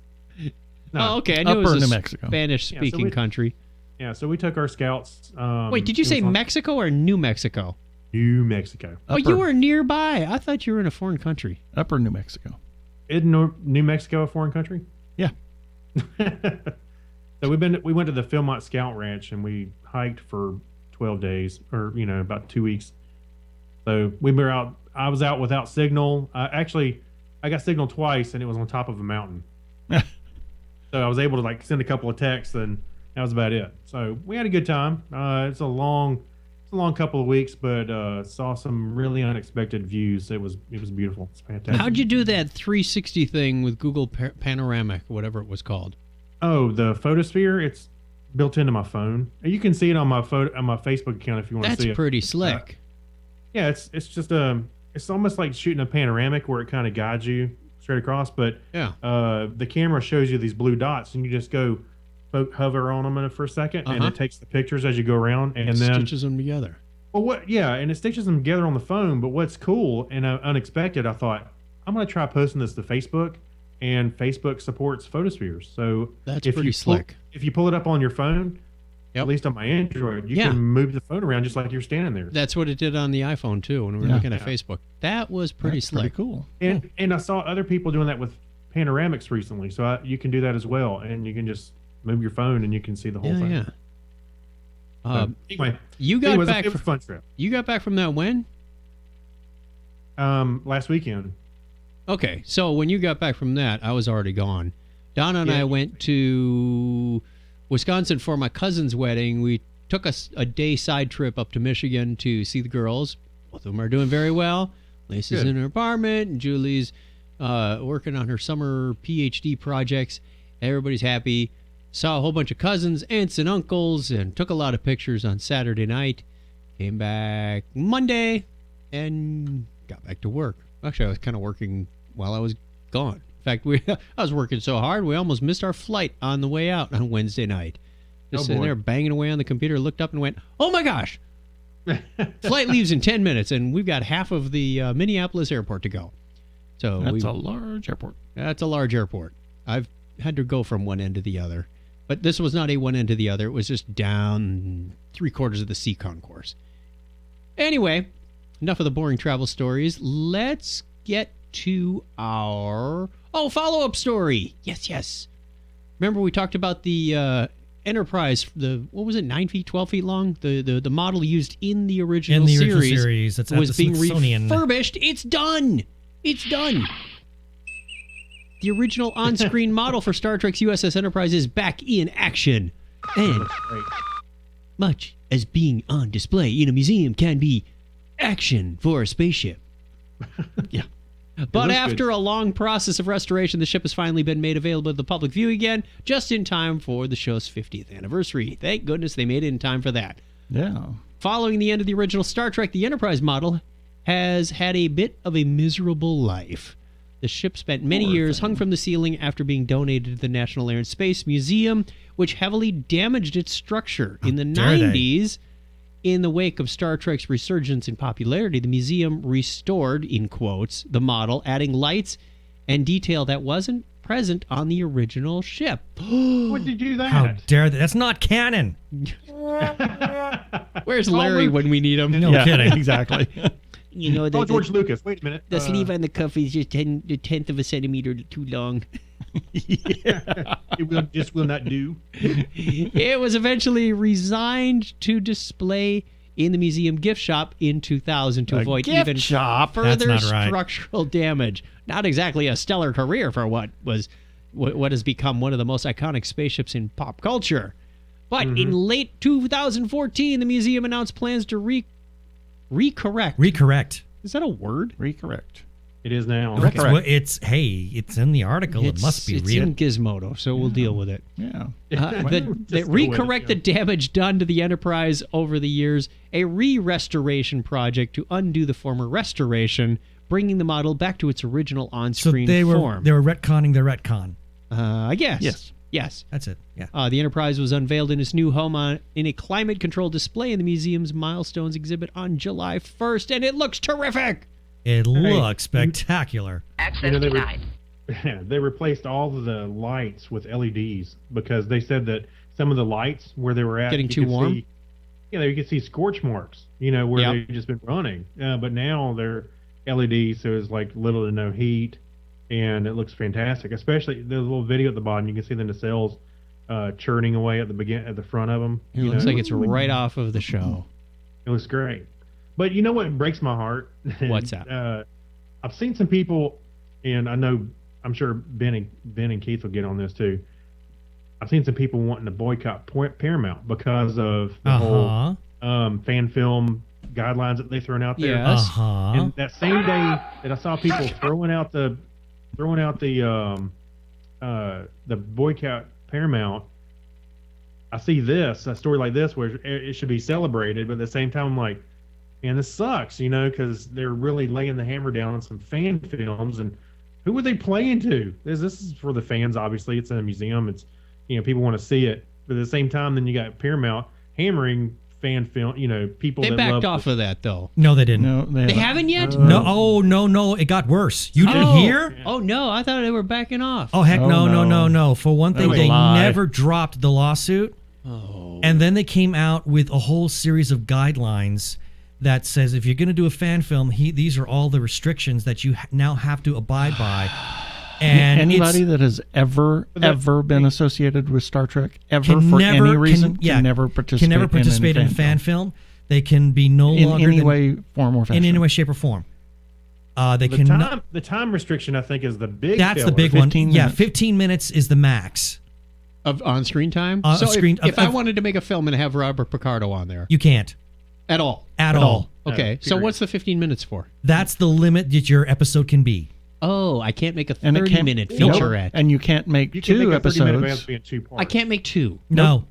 No. Oh, okay. I knew it Upper was New a Mexico. Spanish-speaking country. Yeah, so we took our scouts. Wait, did you say Mexico or New Mexico? New Mexico. Oh, you were nearby. I thought you were in a foreign country. Upper New Mexico. Isn't New Mexico a foreign country? Yeah. So we went to the Philmont Scout Ranch and we hiked for 12 days, or about 2 weeks. So we were out. I was out without signal. Actually, I got signal twice, and it was on top of a mountain. So I was able to send a couple of texts, and that was about it. So we had a good time. It's a long a long couple of weeks, but saw some really unexpected views. It was beautiful. It's fantastic. How'd you do that 360 thing with Google Panoramic, whatever it was called? Oh, the photosphere. It's built into my phone. You can see it on my Facebook account if you want to see it. That's pretty slick. Yeah, it's just it's almost like shooting a panoramic where it kind of guides you straight across. But yeah, the camera shows you these blue dots, and you just go hover on them for a second, and it takes the pictures as you go around, and then stitches them together. Well, and it stitches them together on the phone. But what's cool and unexpected, I thought I'm going to try posting this to Facebook, and Facebook supports photospheres. So that's pretty slick. If you pull it up on your phone, at least on my Android, you can move the phone around just like you're standing there. That's what it did on the iPhone too when we were looking at Facebook. That was pretty slick. Pretty cool. And I saw other people doing that with panoramics recently, so you can do that as well, and you can just move your phone and you can see the whole thing. Anyway, you got back. It was a fun trip. You got back from that when? Last weekend. Okay, so when you got back from that, I was already gone. Donna and I went to Wisconsin for my cousin's wedding. We took a day side trip up to Michigan to see the girls. Both of them are doing very well. Lisa's in her apartment, and Julie's working on her summer PhD projects. Everybody's happy. Saw a whole bunch of cousins, aunts, and uncles, and took a lot of pictures on Saturday night. Came back Monday and got back to work. Actually, I was kind of working while I was gone. In fact, I was working so hard, we almost missed our flight on the way out on Wednesday night. Just sitting there banging away on the computer, looked up and went, oh my gosh, flight leaves in 10 minutes, and we've got half of the Minneapolis airport to go. So that's a large airport. That's a large airport. I've had to go from one end to the other. But this was not a one end to the other. It was just down 3/4 of the sea concourse. Anyway, enough of the boring travel stories. Let's get to our follow-up story. Yes. Remember we talked about the Enterprise, what was it, 9 feet, 12 feet long? The model used in the original series. That's was being Smithsonian. refurbished. It's done. The original on-screen model for Star Trek's USS Enterprise is back in action. And much as being on display in a museum can be action for a spaceship. Yeah. But after a long process of restoration, the ship has finally been made available to the public view again, just in time for the show's 50th anniversary. Thank goodness they made it in time for that. Yeah. Following the end of the original Star Trek, the Enterprise model has had a bit of a miserable life. The ship spent many years hung from the ceiling after being donated to the National Air and Space Museum, which heavily damaged its structure. In the 90s, in the wake of Star Trek's resurgence in popularity, the museum restored, in quotes, the model, adding lights and detail that wasn't present on the original ship. What did you do that? How dare they? That's not canon. Where's Larry when we need him? No kidding. Exactly. You know, George Lucas. Wait a minute. The sleeve on the cuff is just a tenth of a centimeter too long. It just will not do. It was eventually resigned to display in the museum gift shop in 2000 to avoid even further structural damage. Not exactly a stellar career for what has become one of the most iconic spaceships in pop culture. But in late 2014, the museum announced plans to recorrect. Is that a word? Recorrect. It is now. It's in the article. It must be real. It's in Gizmodo, so we'll deal with it. Yeah. Recorrect the damage done to the Enterprise over the years, a restoration project to undo the former restoration, bringing the model back to its original on-screen form. They were retconning their retcon. I guess. Yes. That's it. Yeah. The Enterprise was unveiled in its new home in a climate-controlled display in the museum's Milestones exhibit on July 1st, and it looks terrific. It looks spectacular. Access denied. They replaced all of the lights with LEDs because they said that some of the lights where they were at getting too warm. You could see scorch marks. Where they've just been running. But now they're LEDs, so it's like little to no heat. And it looks fantastic, especially the little video at the bottom. You can see the nacelles churning away at the front of them. It looks like it's right off of the show. It looks great. But you know what breaks my heart? What's that? I've seen some people, and I'm sure Ben and Keith will get on this too. I've seen some people wanting to boycott Paramount because of the whole fan film guidelines that they thrown out there. Yes. And that same day that I saw people throwing out the boycott Paramount, I see a story like this where it should be celebrated, but at the same time I'm like, man, this sucks, because they're really laying the hammer down on some fan films. And who are they playing to? This is for the fans, obviously. It's in a museum. It's, people want to see it. But at the same time, then you got Paramount hammering fan film, people They that backed love off of that, though. No, they didn't. No, They haven't yet? No. Oh, no. It got worse. You didn't hear? Oh, no. I thought they were backing off. Oh, heck, no. For one thing, was a they lie. never dropped the lawsuit. Oh. And then they came out with a whole series of guidelines that says if you're going to do a fan film, these are all the restrictions that you now have to abide by. And anybody that has ever been associated with Star Trek for any reason can never participate in a fan film. They can be no in longer any way, form, or fashion. in any way, shape, or form. The time restriction, I think, is the big. That's killer. the big one. 15 Yeah, minutes. 15 minutes is the max Of on-screen time? of So screen. if I wanted to make a film and have Robert Picardo on there? You can't At all? at all. Okay. So what's the 15 minutes for? That's the limit that your episode can be. Oh, I can't make a And it can't- 30-minute Nope. featurette. And you can't make You can two make a 30-minute episodes. advance be in 2 parts. I can't make two. No.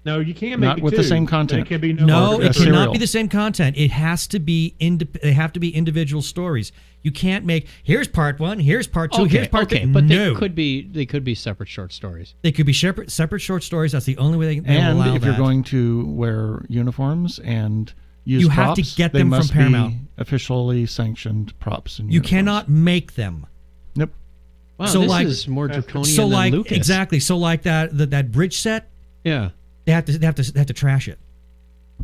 No, you can make Not it with the 2, same but content. It can be No, a it serial. cannot be the same content. It has to be they have to be individual stories. You can't make here's part 1, here's part 2, here's part 3. But no. they could be separate short stories. They could be separate short stories. That's the only way they will And allow if you're that. going to wear uniforms and use You props, have to get they them from must Paramount. be officially sanctioned props. And You cannot make them. Nope. Wow, So this like- is more draconian So than like Lucas. exactly. So like that bridge set, Yeah. they have to trash it.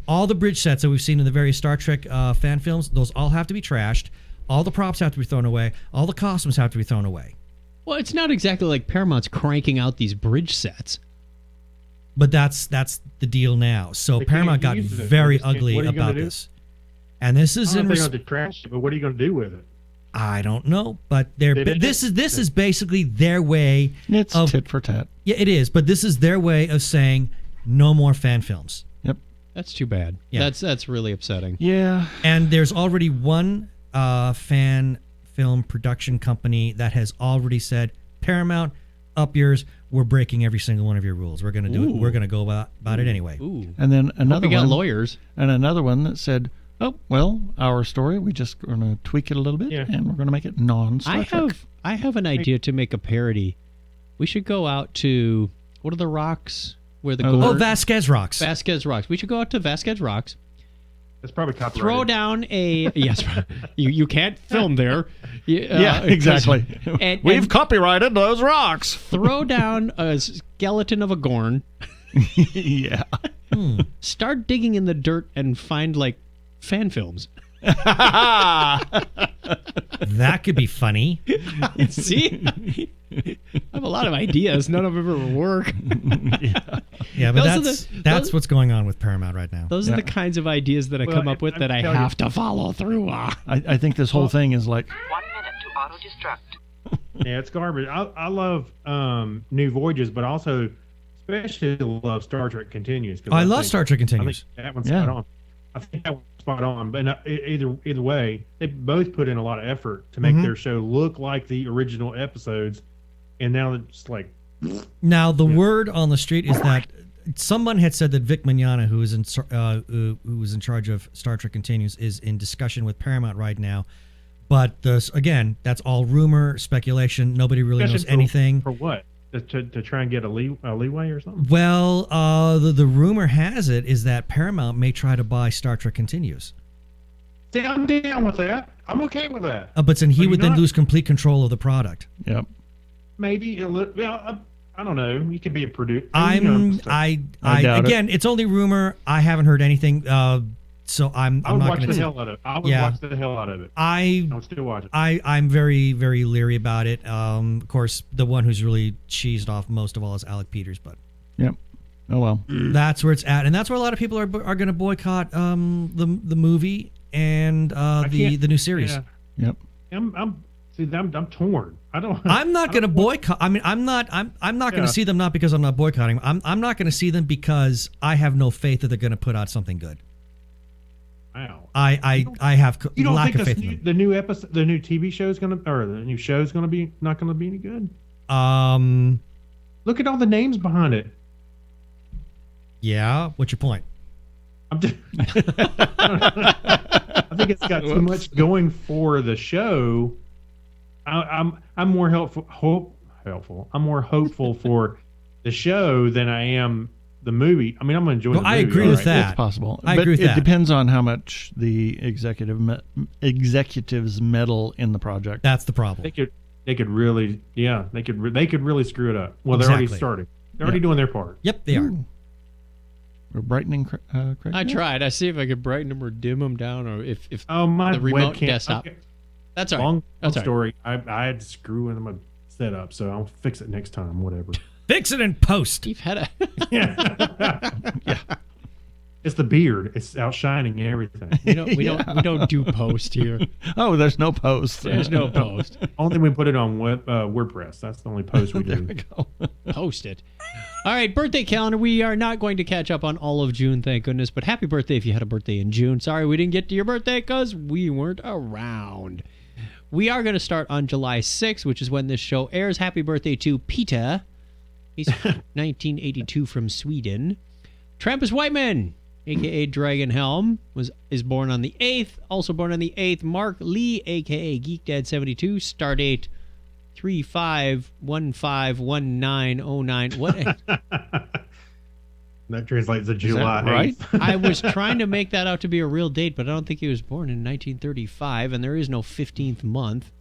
All the bridge sets that we've seen in the various Star Trek fan films, those all have to be trashed. All the props have to be thrown away. All the costumes have to be thrown away. Well, it's not exactly like Paramount's cranking out these bridge sets. But that's the deal now. So They Paramount can't got use it. very They just can't- ugly what are you gonna about do? this. And this is I in don't know if they have to trash it, but what are you going to do with it? I don't know, but they're They didn't- this is basically their way It's of tit for tat. Yeah, it is, but this is their way of saying no more fan films. Yep. That's too bad. Yeah. That's really upsetting. Yeah. And there's already one fan film production company that has already said, Paramount, up yours. We're breaking every single one of your rules. We're going to do it. We're going to go about it anyway. Ooh. And then another we got one. lawyers. And another one that said, "Oh, well, our story, we just going to tweak it a little bit, and we're going to make it non-Star Trek." I have an idea to make a parody. We should go out to what are the rocks where the Vasquez Rocks. Vasquez Rocks. We should go out to Vasquez Rocks. That's probably copyrighted. Throw down a yes. You can't film there. Yeah, exactly. We've and copyrighted those rocks. throw down a skeleton of a Gorn. Yeah. Start digging in the dirt and find like fan films. That could be funny. See? I have a lot of ideas. None of them ever work. Yeah, but Those that's what's going on with Paramount right now. Those are the kinds of ideas that I come up with that I have to follow through on. I think this whole thing is like 1 minute to auto-destruct. Yeah, it's garbage. I love New Voyages, but also especially love Star Trek Continues. I love Star Trek I Continues. think that one's spot on. I think that one's spot on. But either way, they both put in a lot of effort to make their show look like the original episodes, and now it's like. Now the word on the street is that someone had said that Vic Mignogna, who was in charge of Star Trek Continues, is in discussion with Paramount right now. But again, that's all rumor, speculation. Nobody really knows anything. For what? To try and get a leeway or something? Well, the rumor has it is that Paramount may try to buy Star Trek Continues. See, I'm down with that. I'm okay with that. But then he But would you're then not- lose complete control of the product. Yep. Maybe a little. Well, I don't know. You could be a producer. I doubt again, it's only rumor. I haven't heard anything. So I'm I would not watch going the to. hell out of it. I would watch the hell out of it. I would still watch it. I'm very, very leery about it. Of course, the one who's really cheesed off most of all is Alec Peters, but Yep. Oh well. that's where it's at, and that's where a lot of people are going to boycott the movie and the new series. Yeah. Yep. I'm See, I'm torn. I'm not going to boycott. I mean, I'm not going to see them, not because I'm not boycotting. I'm not going to see them because I have no faith that they're going to put out something good. Wow. I have You don't lack think of faith in them. the new episode, the new TV show is gonna, or the new show is gonna be not gonna be any good? Look at all the names behind it. Yeah. What's your point? I think it's got too much going for the show. I'm more hopeful. I'm more hopeful for the show than I am the movie. I mean, I'm gonna enjoy. No, the movie. I agree with that. It's possible. I agree with it that. depends on how much the executives meddle in the project. That's the problem. They could really, they could really screw it up. Well, they're already starting. They're already doing their part. Yep, they are. We're brightening. Craig? I tried. I see if I could brighten them or dim them down, or if my the remote webcam, desktop. okay. That's all right. Long That's all right. story. I had to screw in my setup, so I'll fix it next time. Whatever. Fix it in post. You've had a yeah. It's the beard. It's outshining everything. we don't do post here. Oh, there's no post. There's no post. Only we put it on WordPress. That's the only post we do. There we go. Post it. All right, birthday calendar. We are not going to catch up on all of June, thank goodness. But happy birthday if you had a birthday in June. Sorry we didn't get to your birthday because we weren't around. We are going to start on July 6th, which is when this show airs. Happy birthday to Peter. He's 1982 from Sweden. Trampus Whiteman, a.k.a. Dragon Helm, is born on the 8th. Also born on the 8th, Mark Lee, a.k.a. Geek Dad 72. Stardate 35151909. What? That translates to July 8th. Right? I was trying to make that out to be a real date, but I don't think he was born in 1935, and there is no 15th month.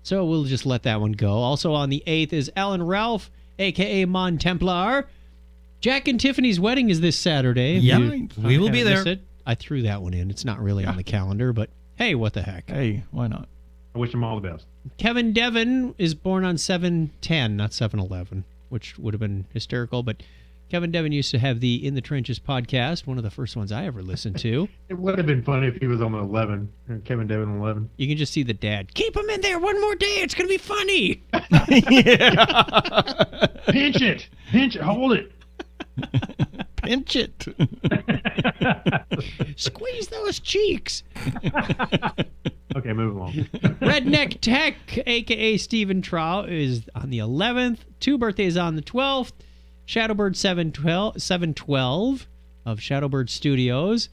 So we'll just let that one go. Also on the 8th is Alan Ralph, a.k.a. Mon Templar. Jack and Tiffany's wedding is this Saturday. Yeah, we will be there. I threw that one in. It's not really on the calendar, but hey, what the heck? Hey, why not? I wish them all the best. Kevin Devon is born on 7/10, not 7/11, which would have been hysterical, but Kevin Devon used to have the In the Trenches podcast, one of the first ones I ever listened to. It would have been funny if he was on 11. Kevin Devon 11. You can just see the dad. Keep him in there one more day. It's going to be funny. Pinch it. Hold it. Pinch it. Squeeze those cheeks. Okay, move along. Redneck Tech, a.k.a. Stephen Trow, is on the 11th. Two birthdays on the 12th. Shadowbird 712 of Shadowbird Studios.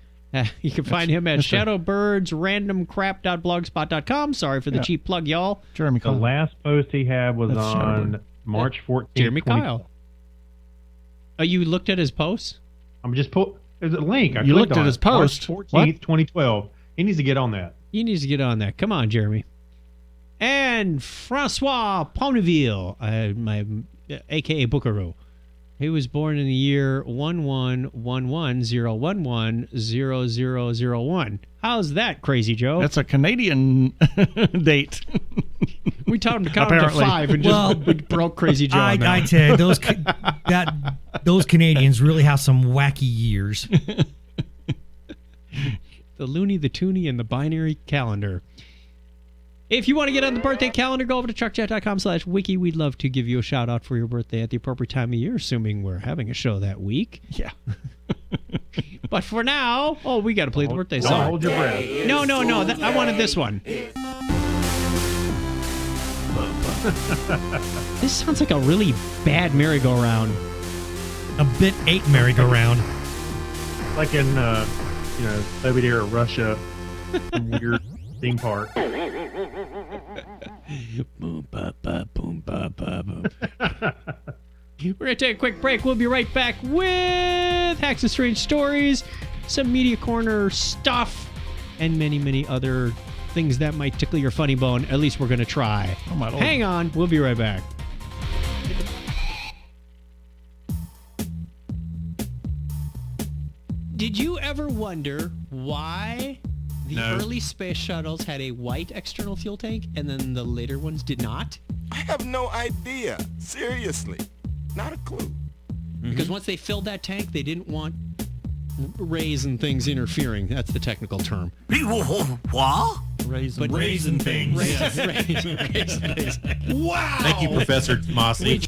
You can find him at shadowbirdsrandomcrap.blogspot.com. Sorry for the cheap plug, y'all. Jeremy The Kyle. last post he had was on March 14th. Jeremy Kyle. Oh, you looked at his posts? I'm just there's a link. You looked at his post. March 14th, 2012. He needs to get on that. He needs to get on that. Come on, Jeremy. And Francois Ponneville, my a.k.a. Bookaroo. He was born in the year 111101100001. How's that, Crazy Joe? That's a Canadian date. We taught him to count to 5 and just broke Crazy Joe. I tell you, those Canadians really have some wacky years. The Looney, the Toonie, and the binary calendar. If you want to get on the birthday calendar, go over to truckchat.com/wiki. We'd love to give you a shout out for your birthday at the appropriate time of year, assuming we're having a show that week. Yeah. But for now, we got to play the birthday Don't song. hold your breath. No. I wanted this one. This sounds like a really bad merry-go-round. A bit 8 merry-go-round. Like in, Soviet era Russia, some weird theme park. Boom, ba, ba, boom, ba, ba, boom. We're going to take a quick break. We'll be right back with Hacks and Strange Stories, some Media Corner stuff, and many, many other things that might tickle your funny bone. At least we're going to try. Oh, my Lord. Hang on. We'll be right back. Did you ever wonder why the early space shuttles had a white external fuel tank and then the later ones did not? I have no idea. Seriously. Not a clue. Because once they filled that tank, they didn't want rays and things interfering. That's the technical term. What? Raisin things. Raisin things. Wow. Thank you, Professor Mossy.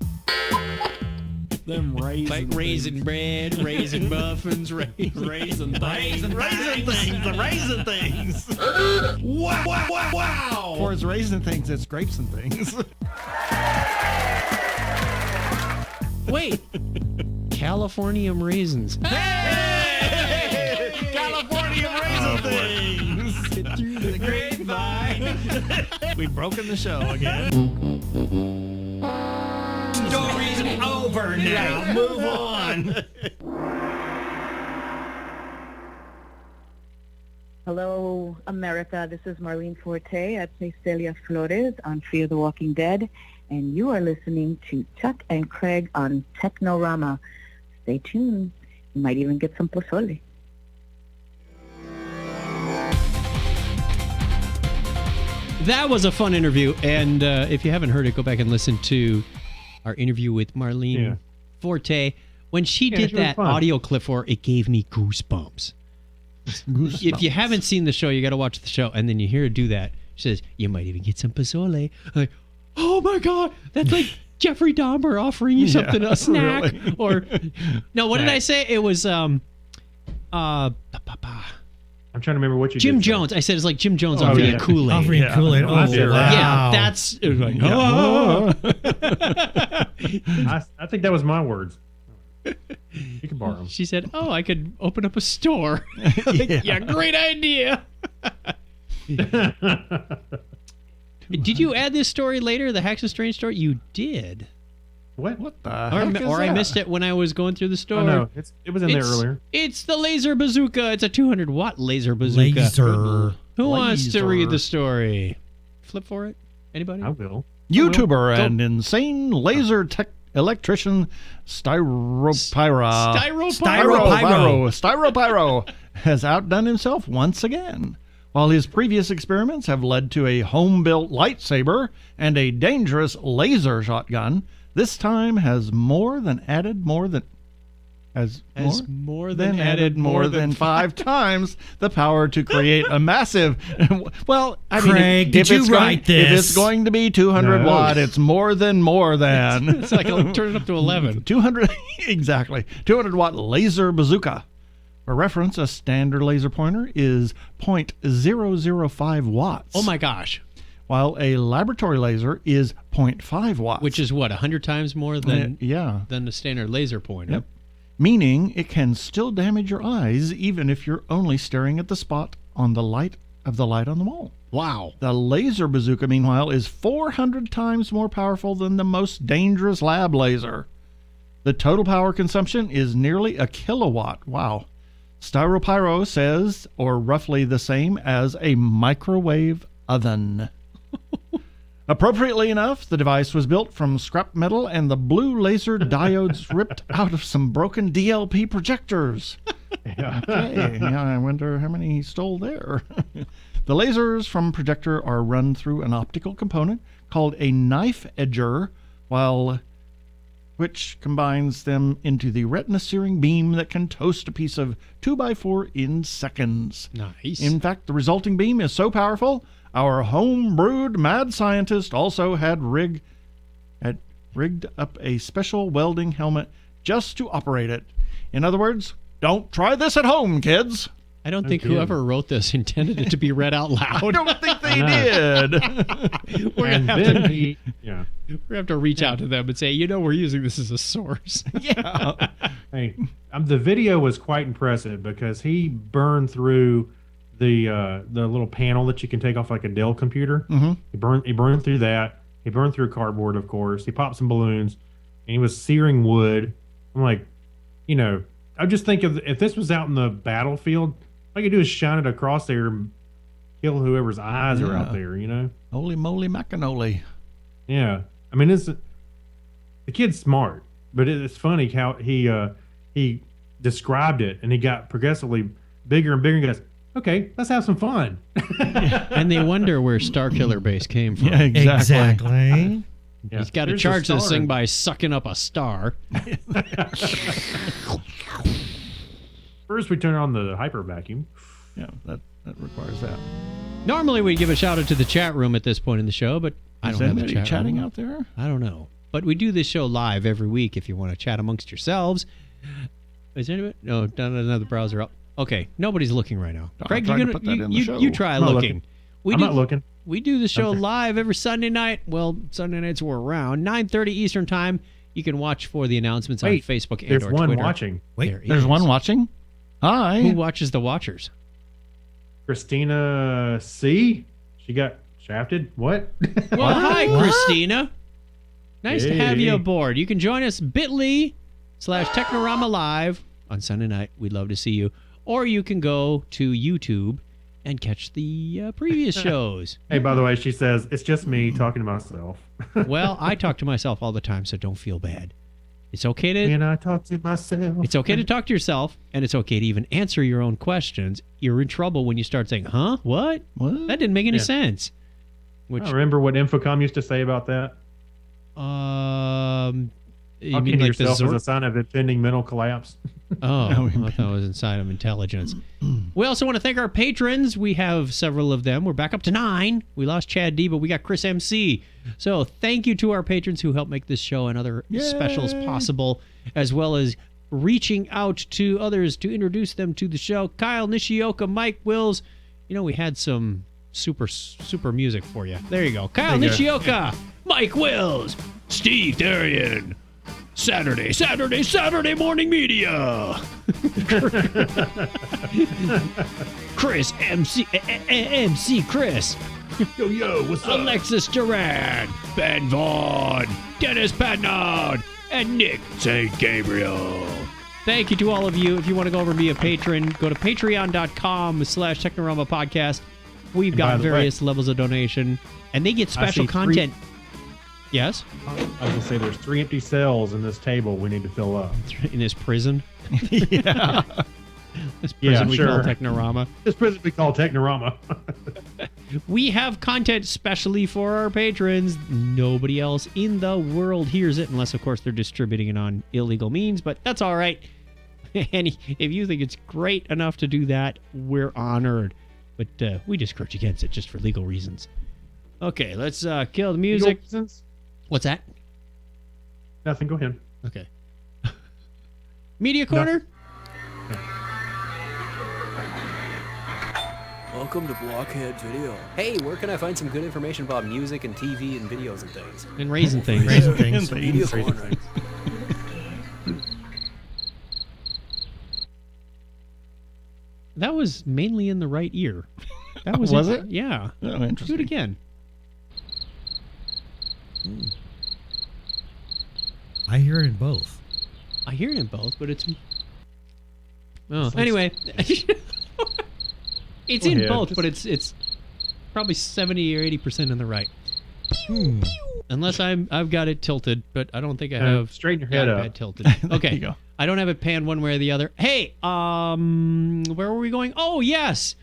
Them raisins. Like raisin bread, raisin muffins, raisin things. The raisin things. Wow. For its raisin things, it's grapes and things. Wait. Californium raisins. Hey! California raisin things. Get through the grapevine. We've broken the show again. Story's over now. Move on. Hello, America. This is Marlene Forte. I play Celia Flores on Fear the Walking Dead, and you are listening to Chuck and Kreg on Technorama. Stay tuned. You might even get some pozole. That was a fun interview, and if you haven't heard it, go back and listen to our interview with Marlene Forte. When she did that audio clip for her, it gave me goosebumps. If you haven't seen the show, you got to watch the show, and then you hear her do that. She says, you might even get some pozole. I'm like, oh my God, that's like Jeffrey Dahmer offering you something, a snack. Really? Or, no, what did I say? It was, I'm trying to remember what you Jim did. Jones. I said it's like Jim Jones offering you Kool-Aid. Offering Kool-Aid. Oh, wow. Yeah, that's it was like, I think that was my words. You can borrow them. She said, oh, I could open up a store. Like, yeah, great idea. Did you add this story later, the Hacks and Strange story? You did. What the heck is or I that? missed it when I was going through the store. Oh, no, it was in there earlier. It's the laser bazooka. It's a 200-watt laser bazooka. Laser. Who wants to read the story? Flip for it? Anybody? I will. YouTuber and insane laser tech electrician Styropyro has outdone himself once again. While his previous experiments have led to a home-built lightsaber and a dangerous laser shotgun, this time has added more than 5 times the power to create a massive. Well, I mean, Kreg, did you write this? If it's going to be 200 watt, it's more than. It's like I'll turn it up to 11. 200 exactly. 200 watt laser bazooka. For reference, a standard laser pointer is 0.005 watts. Oh my gosh. While a laboratory laser is 0.5 watts. Which is what, 100 times more than the standard laser pointer. Yep. Meaning it can still damage your eyes even if you're only staring at the spot on the light on the wall. Wow. The laser bazooka, meanwhile, is 400 times more powerful than the most dangerous lab laser. The total power consumption is nearly a kilowatt. Wow. Styropyro says, or roughly the same as a microwave oven. Appropriately enough, the device was built from scrap metal and the blue laser diodes ripped out of some broken DLP projectors. Okay, I wonder how many he stole there. The lasers from projector are run through an optical component called a knife edger, which combines them into the retina-searing beam that can toast a piece of 2x4 in seconds. Nice. In fact, the resulting beam is so powerful, our home-brewed mad scientist also had rigged up a special welding helmet just to operate it. In other words, don't try this at home, kids. I don't think whoever wrote this intended it to be read out loud. I don't think they did. We're going to have to reach out to them and say, we're using this as a source. Yeah. Hey, the video was quite impressive because he burned through the little panel that you can take off like a Dell computer. Mm-hmm. He burned through that. He burned through cardboard, of course. He popped some balloons, and he was searing wood. I'm like, I just think if this was out in the battlefield, all you do is shine it across there and kill whoever's eyes are out there. Holy moly macanoli. Yeah, I mean, the kid's smart, but it's funny how he described it, and he got progressively bigger and bigger. And goes, okay, let's have some fun. And they wonder where Starkiller Base came from. Yeah, exactly. Yeah. He's got to charge this thing by sucking up a star. First, we turn on the hyper vacuum. Yeah, that requires that. Normally we'd give a shout out to the chat room at this point in the show, but I don't have a anybody chat chatting room. out there? I don't know. But we do this show live every week if you want to chat amongst yourselves. Is anybody? No, down another browser up. Okay, nobody's looking right now. Craig, trying you're to gonna put that in the show. you try I'm not looking. I'm not looking. We do the show Okay. live every Sunday night. Well, Sunday nights we're around 9:30 Eastern time. You can watch for the announcements Wait, on Facebook and there's or one Twitter. watching. There There's is. one watching? Hi. Who watches the Watchers? Christina C. She got shafted. What? Well, hi, What? Christina. Nice to have you Hey. aboard. You can join us bit.ly/Technorama Live on Sunday night. We'd love to see you. Or you can go to YouTube and catch the previous shows. Hey, by the way, she says it's just me talking to myself. Well, I talk to myself all the time, so don't feel bad. It's okay to And I talk to myself. It's okay to talk to yourself, and it's okay to even answer your own questions. You're in trouble when you start saying, "Huh? What? That didn't make any Yeah. sense." Which, I remember what Infocom used to say about that. you Talking mean to like the yourself is a Zor- sign of impending mental collapse. Oh, I thought it was inside of intelligence. We also want to thank our patrons. We have several of them. We're back up to 9. We lost Chad D, but we got Chris MC. So thank you to our patrons who help make this show and other specials possible, as well as reaching out to others to introduce them to the show. Kyle Nishioka, Mike Wills. You know, we had some super music for you. There you go. Kyle There you go. Nishioka, Mike Wills, Steve Darian. Saturday morning media. Chris MC Chris. Yo, what's up? Alexis Duran, Ben Vaughn, Dennis Patnod, and Nick St. Gabriel. Thank you to all of you. If you want to go over and be a patron, go to patreon.com/Technorama podcast. We've And by got the way- various levels of donation, and they get I special see content. Yes? I was going to say there's 3 empty cells in this table we need to fill up. In this prison? Yeah. This Yeah, prison we call sure. Technorama. This prison we call Technorama. We have content specially for our patrons. Nobody else in the world hears it, unless, of course, they're distributing it on illegal means, but that's all right. And if you think it's great enough to do that, we're honored. But we discourage against it just for legal reasons. Okay, let's kill the music. Legal reasons? What's that? Nothing. Go ahead. Okay. Media Corner? Welcome to Blockhead Video. Hey, where can I find some good information about music and TV and videos and things? And raisin things. Raisin things. Media Corner. That was mainly in the right ear. That was Was it? Yeah. Oh, Do interesting. it again. I hear it in both. I hear it in both, but it's. Oh, It's like- anyway, it's Go in ahead. both, but it's probably 70 or 80% in the right. Unless I've got it tilted, but I don't think I have. Straighten your got head it up. bad tilted. There Okay, you go. I don't have it panned one way or the other. Hey, where were we going? Oh yes,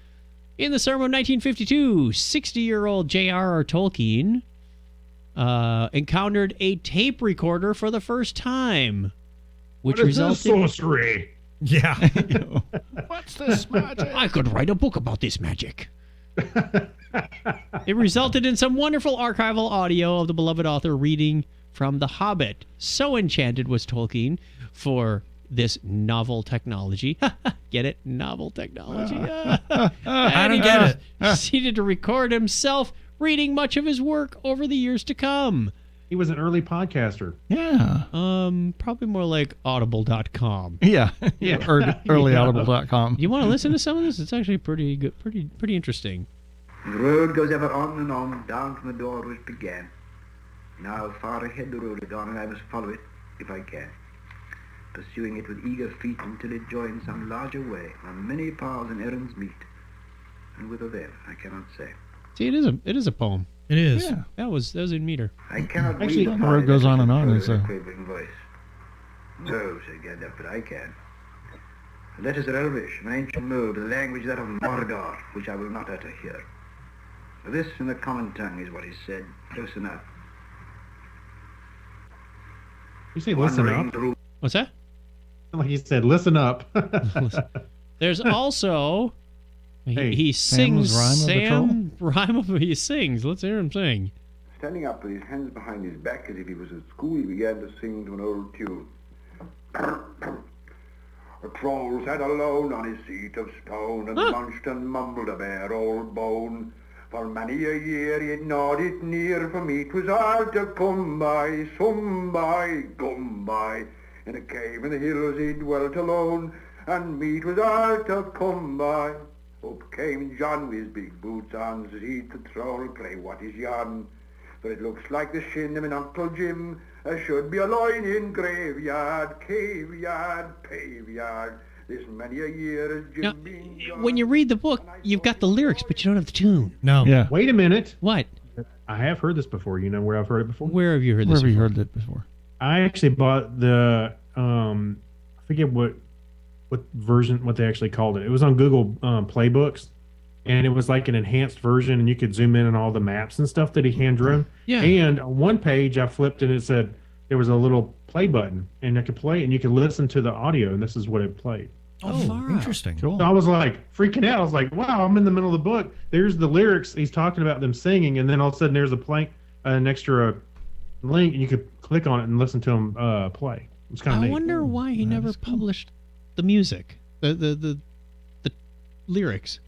in the summer of 1952, 60-year-old J.R.R. Tolkien encountered a tape recorder for the first time, which What is this resulted. sorcery? Yeah. What's this magic? I could write a book about this magic. It resulted in some wonderful archival audio of the beloved author reading from The Hobbit. So enchanted was Tolkien for this novel technology. Get it? Novel technology. I don't get it. Proceeded to record himself reading much of his work over the years to come. He was an early podcaster. Yeah. Probably more like audible.com. Yeah. Yeah. Earlyaudible.com. You want to listen to some of this? It's actually pretty good, pretty interesting. The road goes ever on and on, down from the door where it began. Now far ahead the road is gone, and I must follow it if I can, pursuing it with eager feet until it joins some larger way where many paths and errands meet. And whither then, I cannot say. See, it is a poem. It is. Yeah. That was in meter. I cannot Actually, read the road goes on and on, further is in a- quavering voice. No, said Gandalf, but I can. That is Elvish, an ancient mode, the language that of Mordor, which I will not utter here. This in the common tongue is what is said, close enough. You say listen Wandering up? through What's that? Like you said, listen up. There's also Hey, he Sam's sings Rhyme of the Troll? rhyme of he sings. Let's hear him sing. Standing up with his hands behind his back as if he was at school, he began to sing to an old tune. A troll sat alone on his seat of stone and munched and mumbled a bare old bone. For many a year he had gnawed it near, for meat was hard to come by, some by, gum by. In a cave in the hills he dwelt alone, and meat was hard to come by. Up came John with his big boots on, says he to the troll, pray what is yon? For it looks like the shin of an Uncle Jim, as should be a loin in graveyard, caveyard, paveyard. This many a year has Jim Now, been gone. when you read the book, you've got the lyrics, but you don't have the tune. No. Yeah. Wait a minute. What? I have heard this before. You know where I've heard it before? Where have you heard Where this? have you before? heard it before? I actually bought the I forget what version, what they actually called it. It was on Google Playbooks, and it was like an enhanced version, and you could zoom in on all the maps and stuff that he hand drew. Yeah. And on one page, I flipped and it said there was a little play button, and I could play it, and you could listen to the audio, and this is what it played. Oh, interesting. Cool. So I was like freaking out. I was like, wow, I'm in the middle of the book. There's the lyrics. He's talking about them singing, and then all of a sudden there's an extra link, and you could click on it and listen to him play. It's kind of I neat. wonder why he never published the music, the lyrics.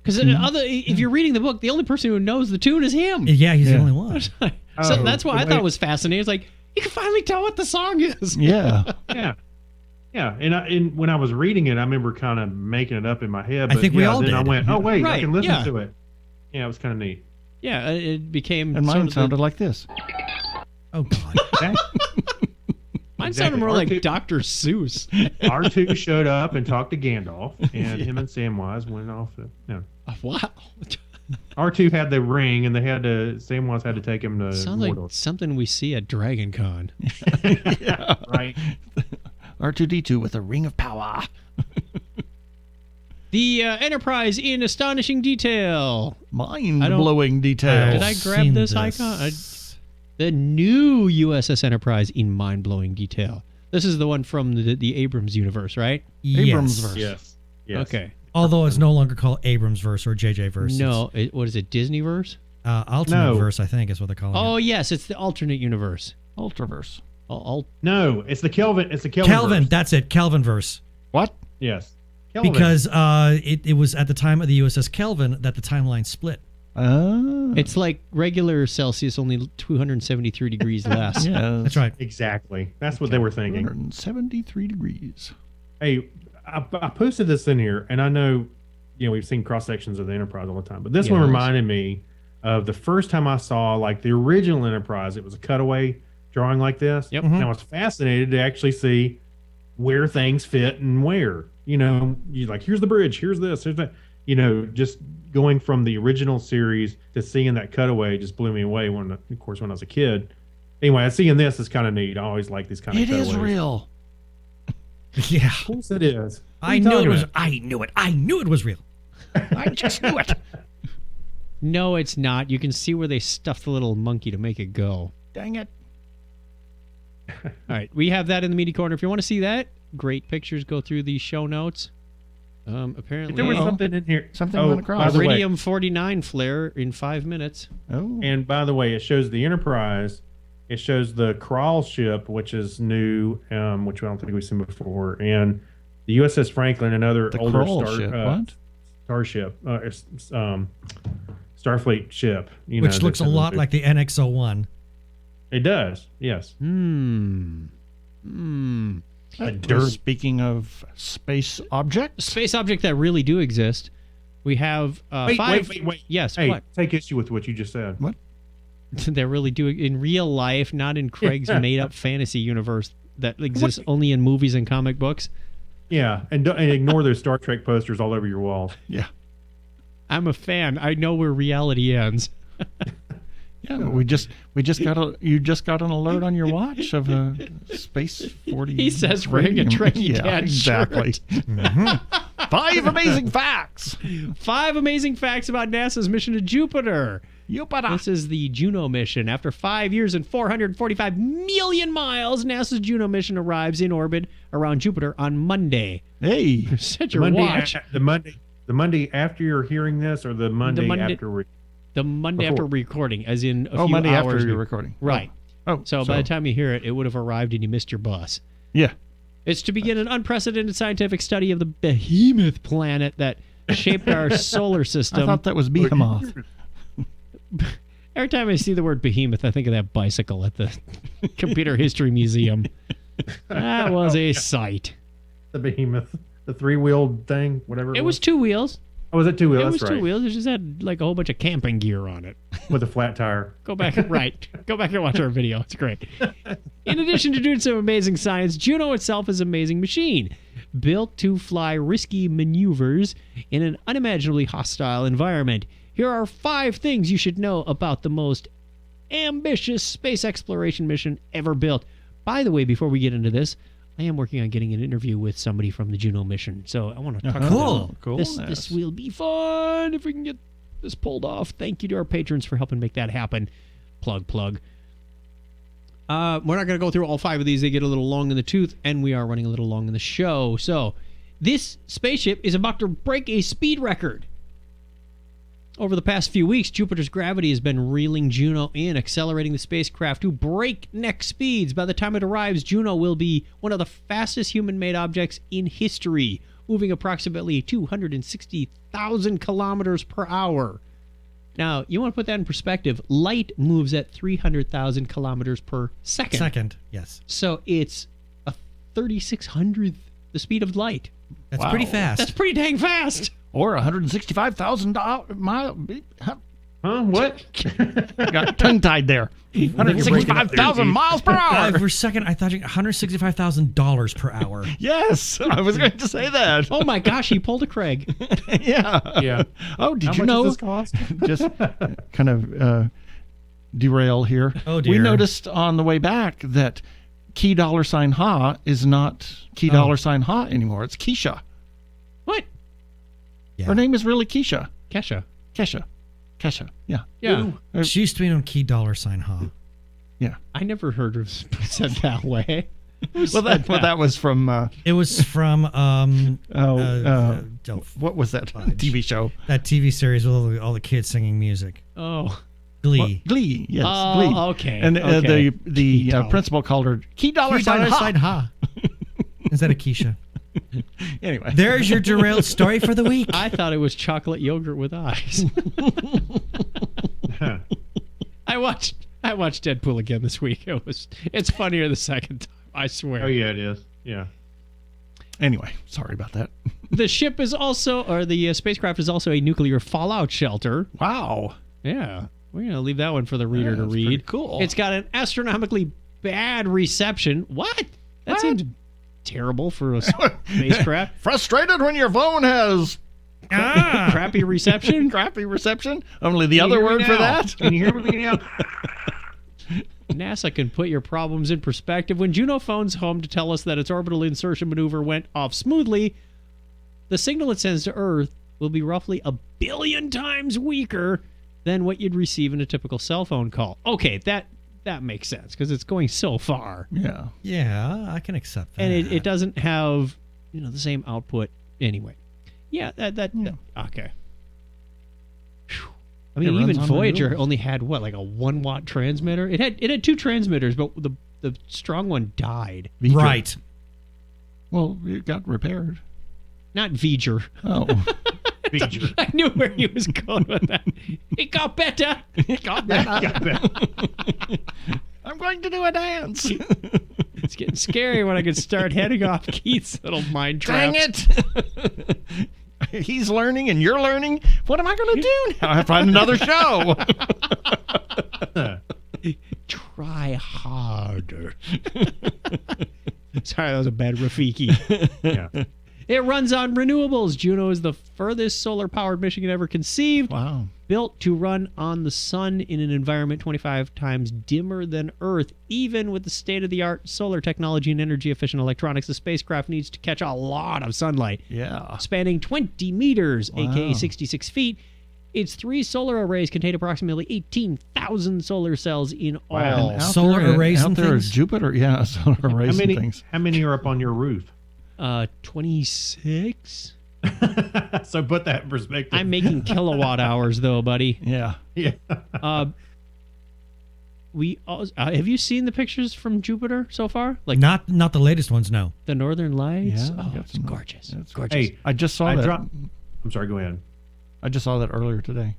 Because if you're reading the book, the only person who knows the tune is him. Yeah, he's the only one. So Oh, that's why I wait. thought it was fascinating. It's like, you can finally tell what the song is. Yeah. Yeah, and when I was reading it, I remember kind of making it up in my head. I But think we all then I did. went, oh wait, Right, I can listen yeah. to it. Yeah, it was kind of neat. Yeah, it became. And sort mine of sounded like this. Oh, God. Mine sounded more like Dr. Seuss. R2 showed up and talked to Gandalf, and him and Samwise went off. No, Wow. R2 had the ring, and Samwise had to take him to Sounds like Mordor. something we see at Dragon Con. Yeah. Right. R2D2 with a ring of power. The Enterprise in astonishing detail. Mind-blowing details. Did I grab this icon? The new USS Enterprise in mind-blowing detail. This is the one from the Abrams universe, right? Abramsverse. Yes. Okay. Although it's no longer called Abramsverse or JJ-verse. No, what is it, Disneyverse? Ultimate Verse, I think, is what they're calling Oh, it. yes, it's the alternate universe. Ultraverse. No, it's the Kelvin. It's the Kelvin. Kelvin, that's it. Kelvinverse. What? Yes. Kelvin. Because it was at the time of the USS Kelvin that the timeline split. It's like regular Celsius, only 273 degrees less. Yeah, That's right. Exactly. That's what they were thinking. 173 degrees. Hey, I posted this in here, and I know, we've seen cross sections of the Enterprise all the time, but this one Yes. reminded me of the first time I saw like the original Enterprise. It was a cutaway drawing like this. Yep. And I was fascinated to actually see where things fit and where. You like, here's the bridge, here's this, here's that. Just going from the original series to seeing that cutaway just blew me away when I was a kid. Anyway, seeing this is kind of neat. I always like these kind of It cutaways. is real. Yeah. Of course it is. What are I you knew talking it was. about? I knew it. I knew it was real. I just knew it. No, it's not. You can see where they stuffed the little monkey to make it go. Dang it. All right, we have that in the media corner. If you want to see that, great pictures, go through the show notes. Apparently, There was something in here. Something went across. By the way, Iridium 49 flare in 5 minutes. Oh. and by the way, it shows the Enterprise. It shows the Crawl ship, which is new, which I don't think we've seen before, and the USS Franklin, another The older Crawl ship, what? starship, Starfleet ship. Which looks a lot like the NX-01. It does. Yes. Speaking of space objects, Space object that really do exist. We have five. Wait. Yes, Hey, what? take issue with what you just said. What? That really do in real life, not in Craig's made-up fantasy universe that exists only in movies and comic books. Yeah, and ignore those Star Trek posters all over your walls. Yeah. I'm a fan. I know where reality ends. Yeah, but you just got an alert on your watch of a Space 40. He says wearing a Trekkie yeah, dad exactly. shirt. Mm-hmm. 5 amazing facts. 5 amazing facts about NASA's mission to Jupiter. This is the Juno mission. After 5 years and 445 million miles, NASA's Juno mission arrives in orbit around Jupiter on Monday. Hey, set your watch. The Monday after you're hearing this, or the Monday after we. The Monday after recording, as in a few Monday hours. after you're recording. Right. Oh, so by the time you hear it, it would have arrived and you missed your bus. Yeah. It's to begin an unprecedented scientific study of the behemoth planet that shaped our solar system. I thought that was behemoth. Every time I see the word behemoth, I think of that bicycle at the Computer History Museum. That was a sight. The behemoth, the 3-wheeled thing, whatever. It was 2 wheels. Oh, was it 2 wheels? It was That's 2 right. wheels. It just had like a whole bunch of camping gear on it. With a flat tire. Go back, right. Go back and watch our video. It's great. In addition to doing some amazing science, Juno itself is an amazing machine. Built to fly risky maneuvers in an unimaginably hostile environment. Here are 5 things you should know about the most ambitious space exploration mission ever built. By the way, before we get into this, I am working on getting an interview with somebody from the Juno mission. So I want to talk to them. Cool. This will be fun if we can get this pulled off. Thank you to our patrons for helping make that happen. Plug. We're not going to go through all 5 of these. They get a little long in the tooth, and we are running a little long in the show. So this spaceship is about to break a speed record. Over the past few weeks, Jupiter's gravity has been reeling Juno in, accelerating the spacecraft to breakneck speeds. By the time it arrives, Juno will be one of the fastest human-made objects in history, moving approximately 260,000 kilometers per hour. Now, you want to put that in perspective. Light moves at 300,000 kilometers per second. Second, yes. So it's a 3,600th the speed of light. That's pretty fast. That's pretty dang fast. Or 165,000 miles. Huh? What? Got tongue-tied there. 165,000 miles per hour. For a second, I thought $165,000 per hour. Yes, I was going to say that. Oh my gosh, he pulled a Kreg. Yeah. Oh, did How you much know? does this cost? Just kind of derail here. Oh, dear. We noticed on the way back that key $ha is not key $ha anymore. It's Keisha. What? Yeah. Her name is really Keisha. Kesha. Yeah. Yeah. She used to be known key $ha. Yeah. I never heard her said that way. Well, that was from. It was from. What was that TV show? That TV series with all the kids singing music. Oh. Glee. Glee. Yes. Oh, Glee. okay. And okay. the principal called her key $ha. Is that a Keisha? Anyway, there's your derailed story for the week. I thought it was chocolate yogurt with eyes. I watched Deadpool again this week. It's funnier the second time, I swear. Oh yeah, it is. Yeah. Anyway, sorry about that. The spacecraft is also a nuclear fallout shelter. Wow. Yeah. We're going to leave that one for the reader to read. Pretty cool. It's got an astronomically bad reception. What? That seems terrible for a spacecraft. Frustrated when your phone has crappy reception? Crappy reception? Only the other word for that? Can you hear me now? NASA can put your problems in perspective. When Juno phones home to tell us that its orbital insertion maneuver went off smoothly, the signal it sends to Earth will be roughly 1 billion times weaker than what you'd receive in a typical cell phone call. Okay, that makes sense because it's going so far. Yeah. Yeah, I can accept that. And it doesn't have, the same output anyway. Yeah, that okay. Whew. I mean, even Voyager only had like a 1-watt transmitter. It had 2 transmitters, but the strong one died. V'ger. Right. Well, it got repaired. Not V'ger. Oh. V'ger. I knew where he was going with that. It got better. It got better. I'm going to do a dance. It's getting scary when I can start heading off Keith's little mind traps. Dang it. He's learning and you're learning. What am I going to do now? I have to find another show. Try harder. Sorry, that was a bad Rafiki. Yeah. It runs on renewables. Juno is the furthest solar-powered mission ever conceived. Wow. Built to run on the sun in an environment 25 times dimmer than Earth. Even with the state-of-the-art solar technology and energy-efficient electronics, the spacecraft needs to catch a lot of sunlight. Yeah. Spanning 20 meters, Wow. a.k.a. 66 feet. Its 3 solar arrays contain approximately 18,000 solar cells in all. Out Solar there, arrays out and there things? is Jupiter. Yeah, solar arrays and things. How many are up on your roof? 26? So put that in perspective. I'm making kilowatt hours though, buddy. Yeah. Yeah. Have you seen the pictures from Jupiter so far? Like Not the latest ones, no. the Northern Lights. Yeah, Oh, it's gorgeous. It's gorgeous. Hey, I just saw that. I'm sorry, go ahead. I just saw that earlier today.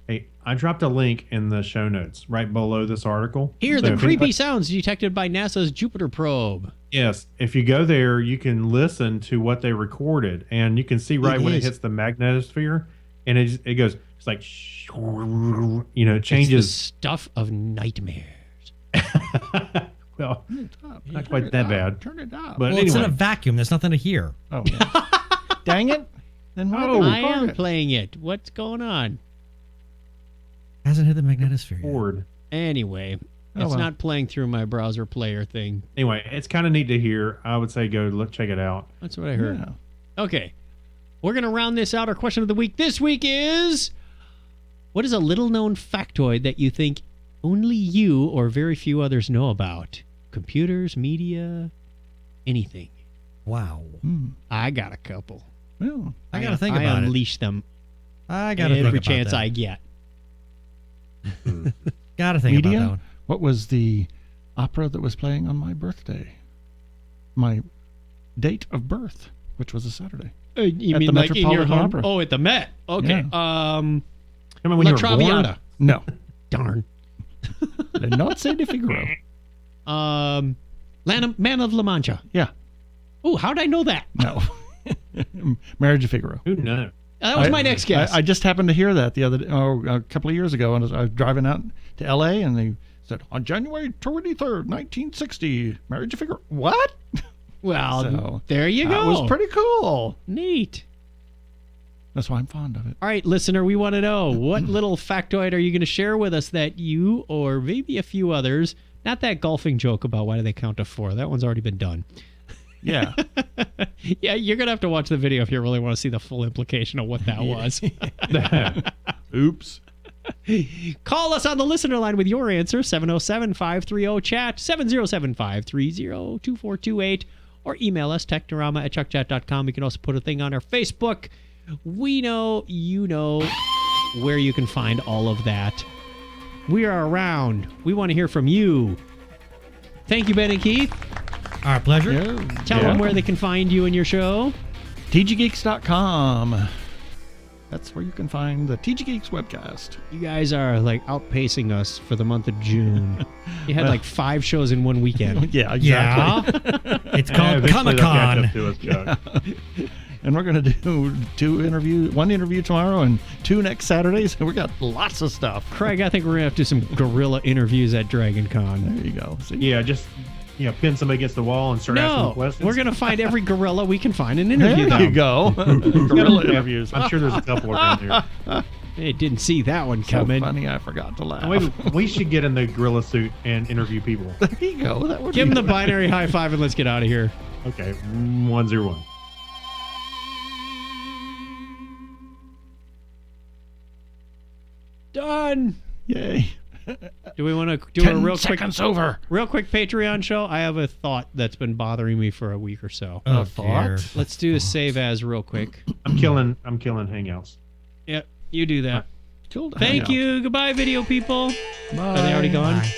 Hey, I dropped a link in the show notes right below this article. Hear So the if creepy anybody- sounds detected by NASA's Jupiter probe. Yes, if you go there, you can listen to what they recorded, and you can see right when it hits the magnetosphere, and it goes. It's like, it changes. It's the stuff of nightmares. Well, not quite that bad. Turn it up. But Well, it's in anyway, a vacuum. There's nothing to hear. Oh, yeah. Dang it! Then why did I we record am it? playing it. What's going on? Hasn't hit the magnetosphere yet. Ford. Anyway, Oh, it's well. not playing through my browser player thing. Anyway, it's kind of neat to hear. I would say go check it out. That's what I heard. Yeah. Okay. We're going to round this out. Our question of the week this week is, what is a little known factoid that you think only you or very few others know about? Computers, media, anything. Wow. I got a couple. Well, I got to think I about it. unleash them I got to think every about chance that. I get. Got to think media? about that one. What was the opera that was playing on my birthday? My date of birth, which was a Saturday. You At mean the like in your Metropolitan home? Opera. Oh, at the Met. Okay. Yeah. Remember when La you were born? Traviata. No. Darn. Did not say de Figaro. Man of La Mancha. Yeah. Oh, how did I know that? No. Marriage of Figaro. Who knows? That was my next guess. I just happened to hear that a couple of years ago, and I was driving out to L.A., and they said, on January 23rd, 1960, Marriage of Figaro. What? Well, So, there you go. That was pretty cool. Neat. That's why I'm fond of it. All right, listener, we want to know, what little factoid are you going to share with us that you or maybe a few others, not that golfing joke about why do they count to 4. That one's already been done. Yeah. Yeah, you're going to have to watch the video if you really want to see the full implication of what that was. Oops. Call us on the listener line with your answer, 707-530-CHAT, 707-530-2428, or email us, technorama@chuckchat.com. You can also put a thing on our Facebook. We know you know where you can find all of that. We are around. We want to hear from you. Thank you, Ben and Keith. Our pleasure. Tell them where they can find you and your show. TGGeeks.com. That's where you can find the TG Geeks webcast. You guys are like outpacing us for the month of June. You had like 5 shows in one weekend. Yeah, exactly. Yeah. It's called Eventually they'll catch Comic-Con. up to us, Chuck. And we're going to do one interview tomorrow and 2 next Saturday. So we got lots of stuff. Craig, I think we're going to have to do some guerrilla interviews at Dragon Con. There you go. See? Yeah, just pin somebody against the wall and start asking them No, questions. we're going to find every gorilla we can find and interview There them. you go. Gorilla interviews. I'm sure there's a couple around here. Hey, didn't see that one So coming. funny, I forgot to laugh. We should get in the gorilla suit and interview people. There you go. That would Give be him the binary high five and let's get out of here. Okay, 101. Done. Yay. Do we want to do 10 a real seconds quick over. real quick Patreon show? I have a thought that's been bothering me for a week or so. Oh, thought? dear. Let's do a save as real quick. I'm killing Hangouts. Yep, you do that. Killed Thank Hangout. you. Goodbye, video people. Bye. Are they already gone? Bye.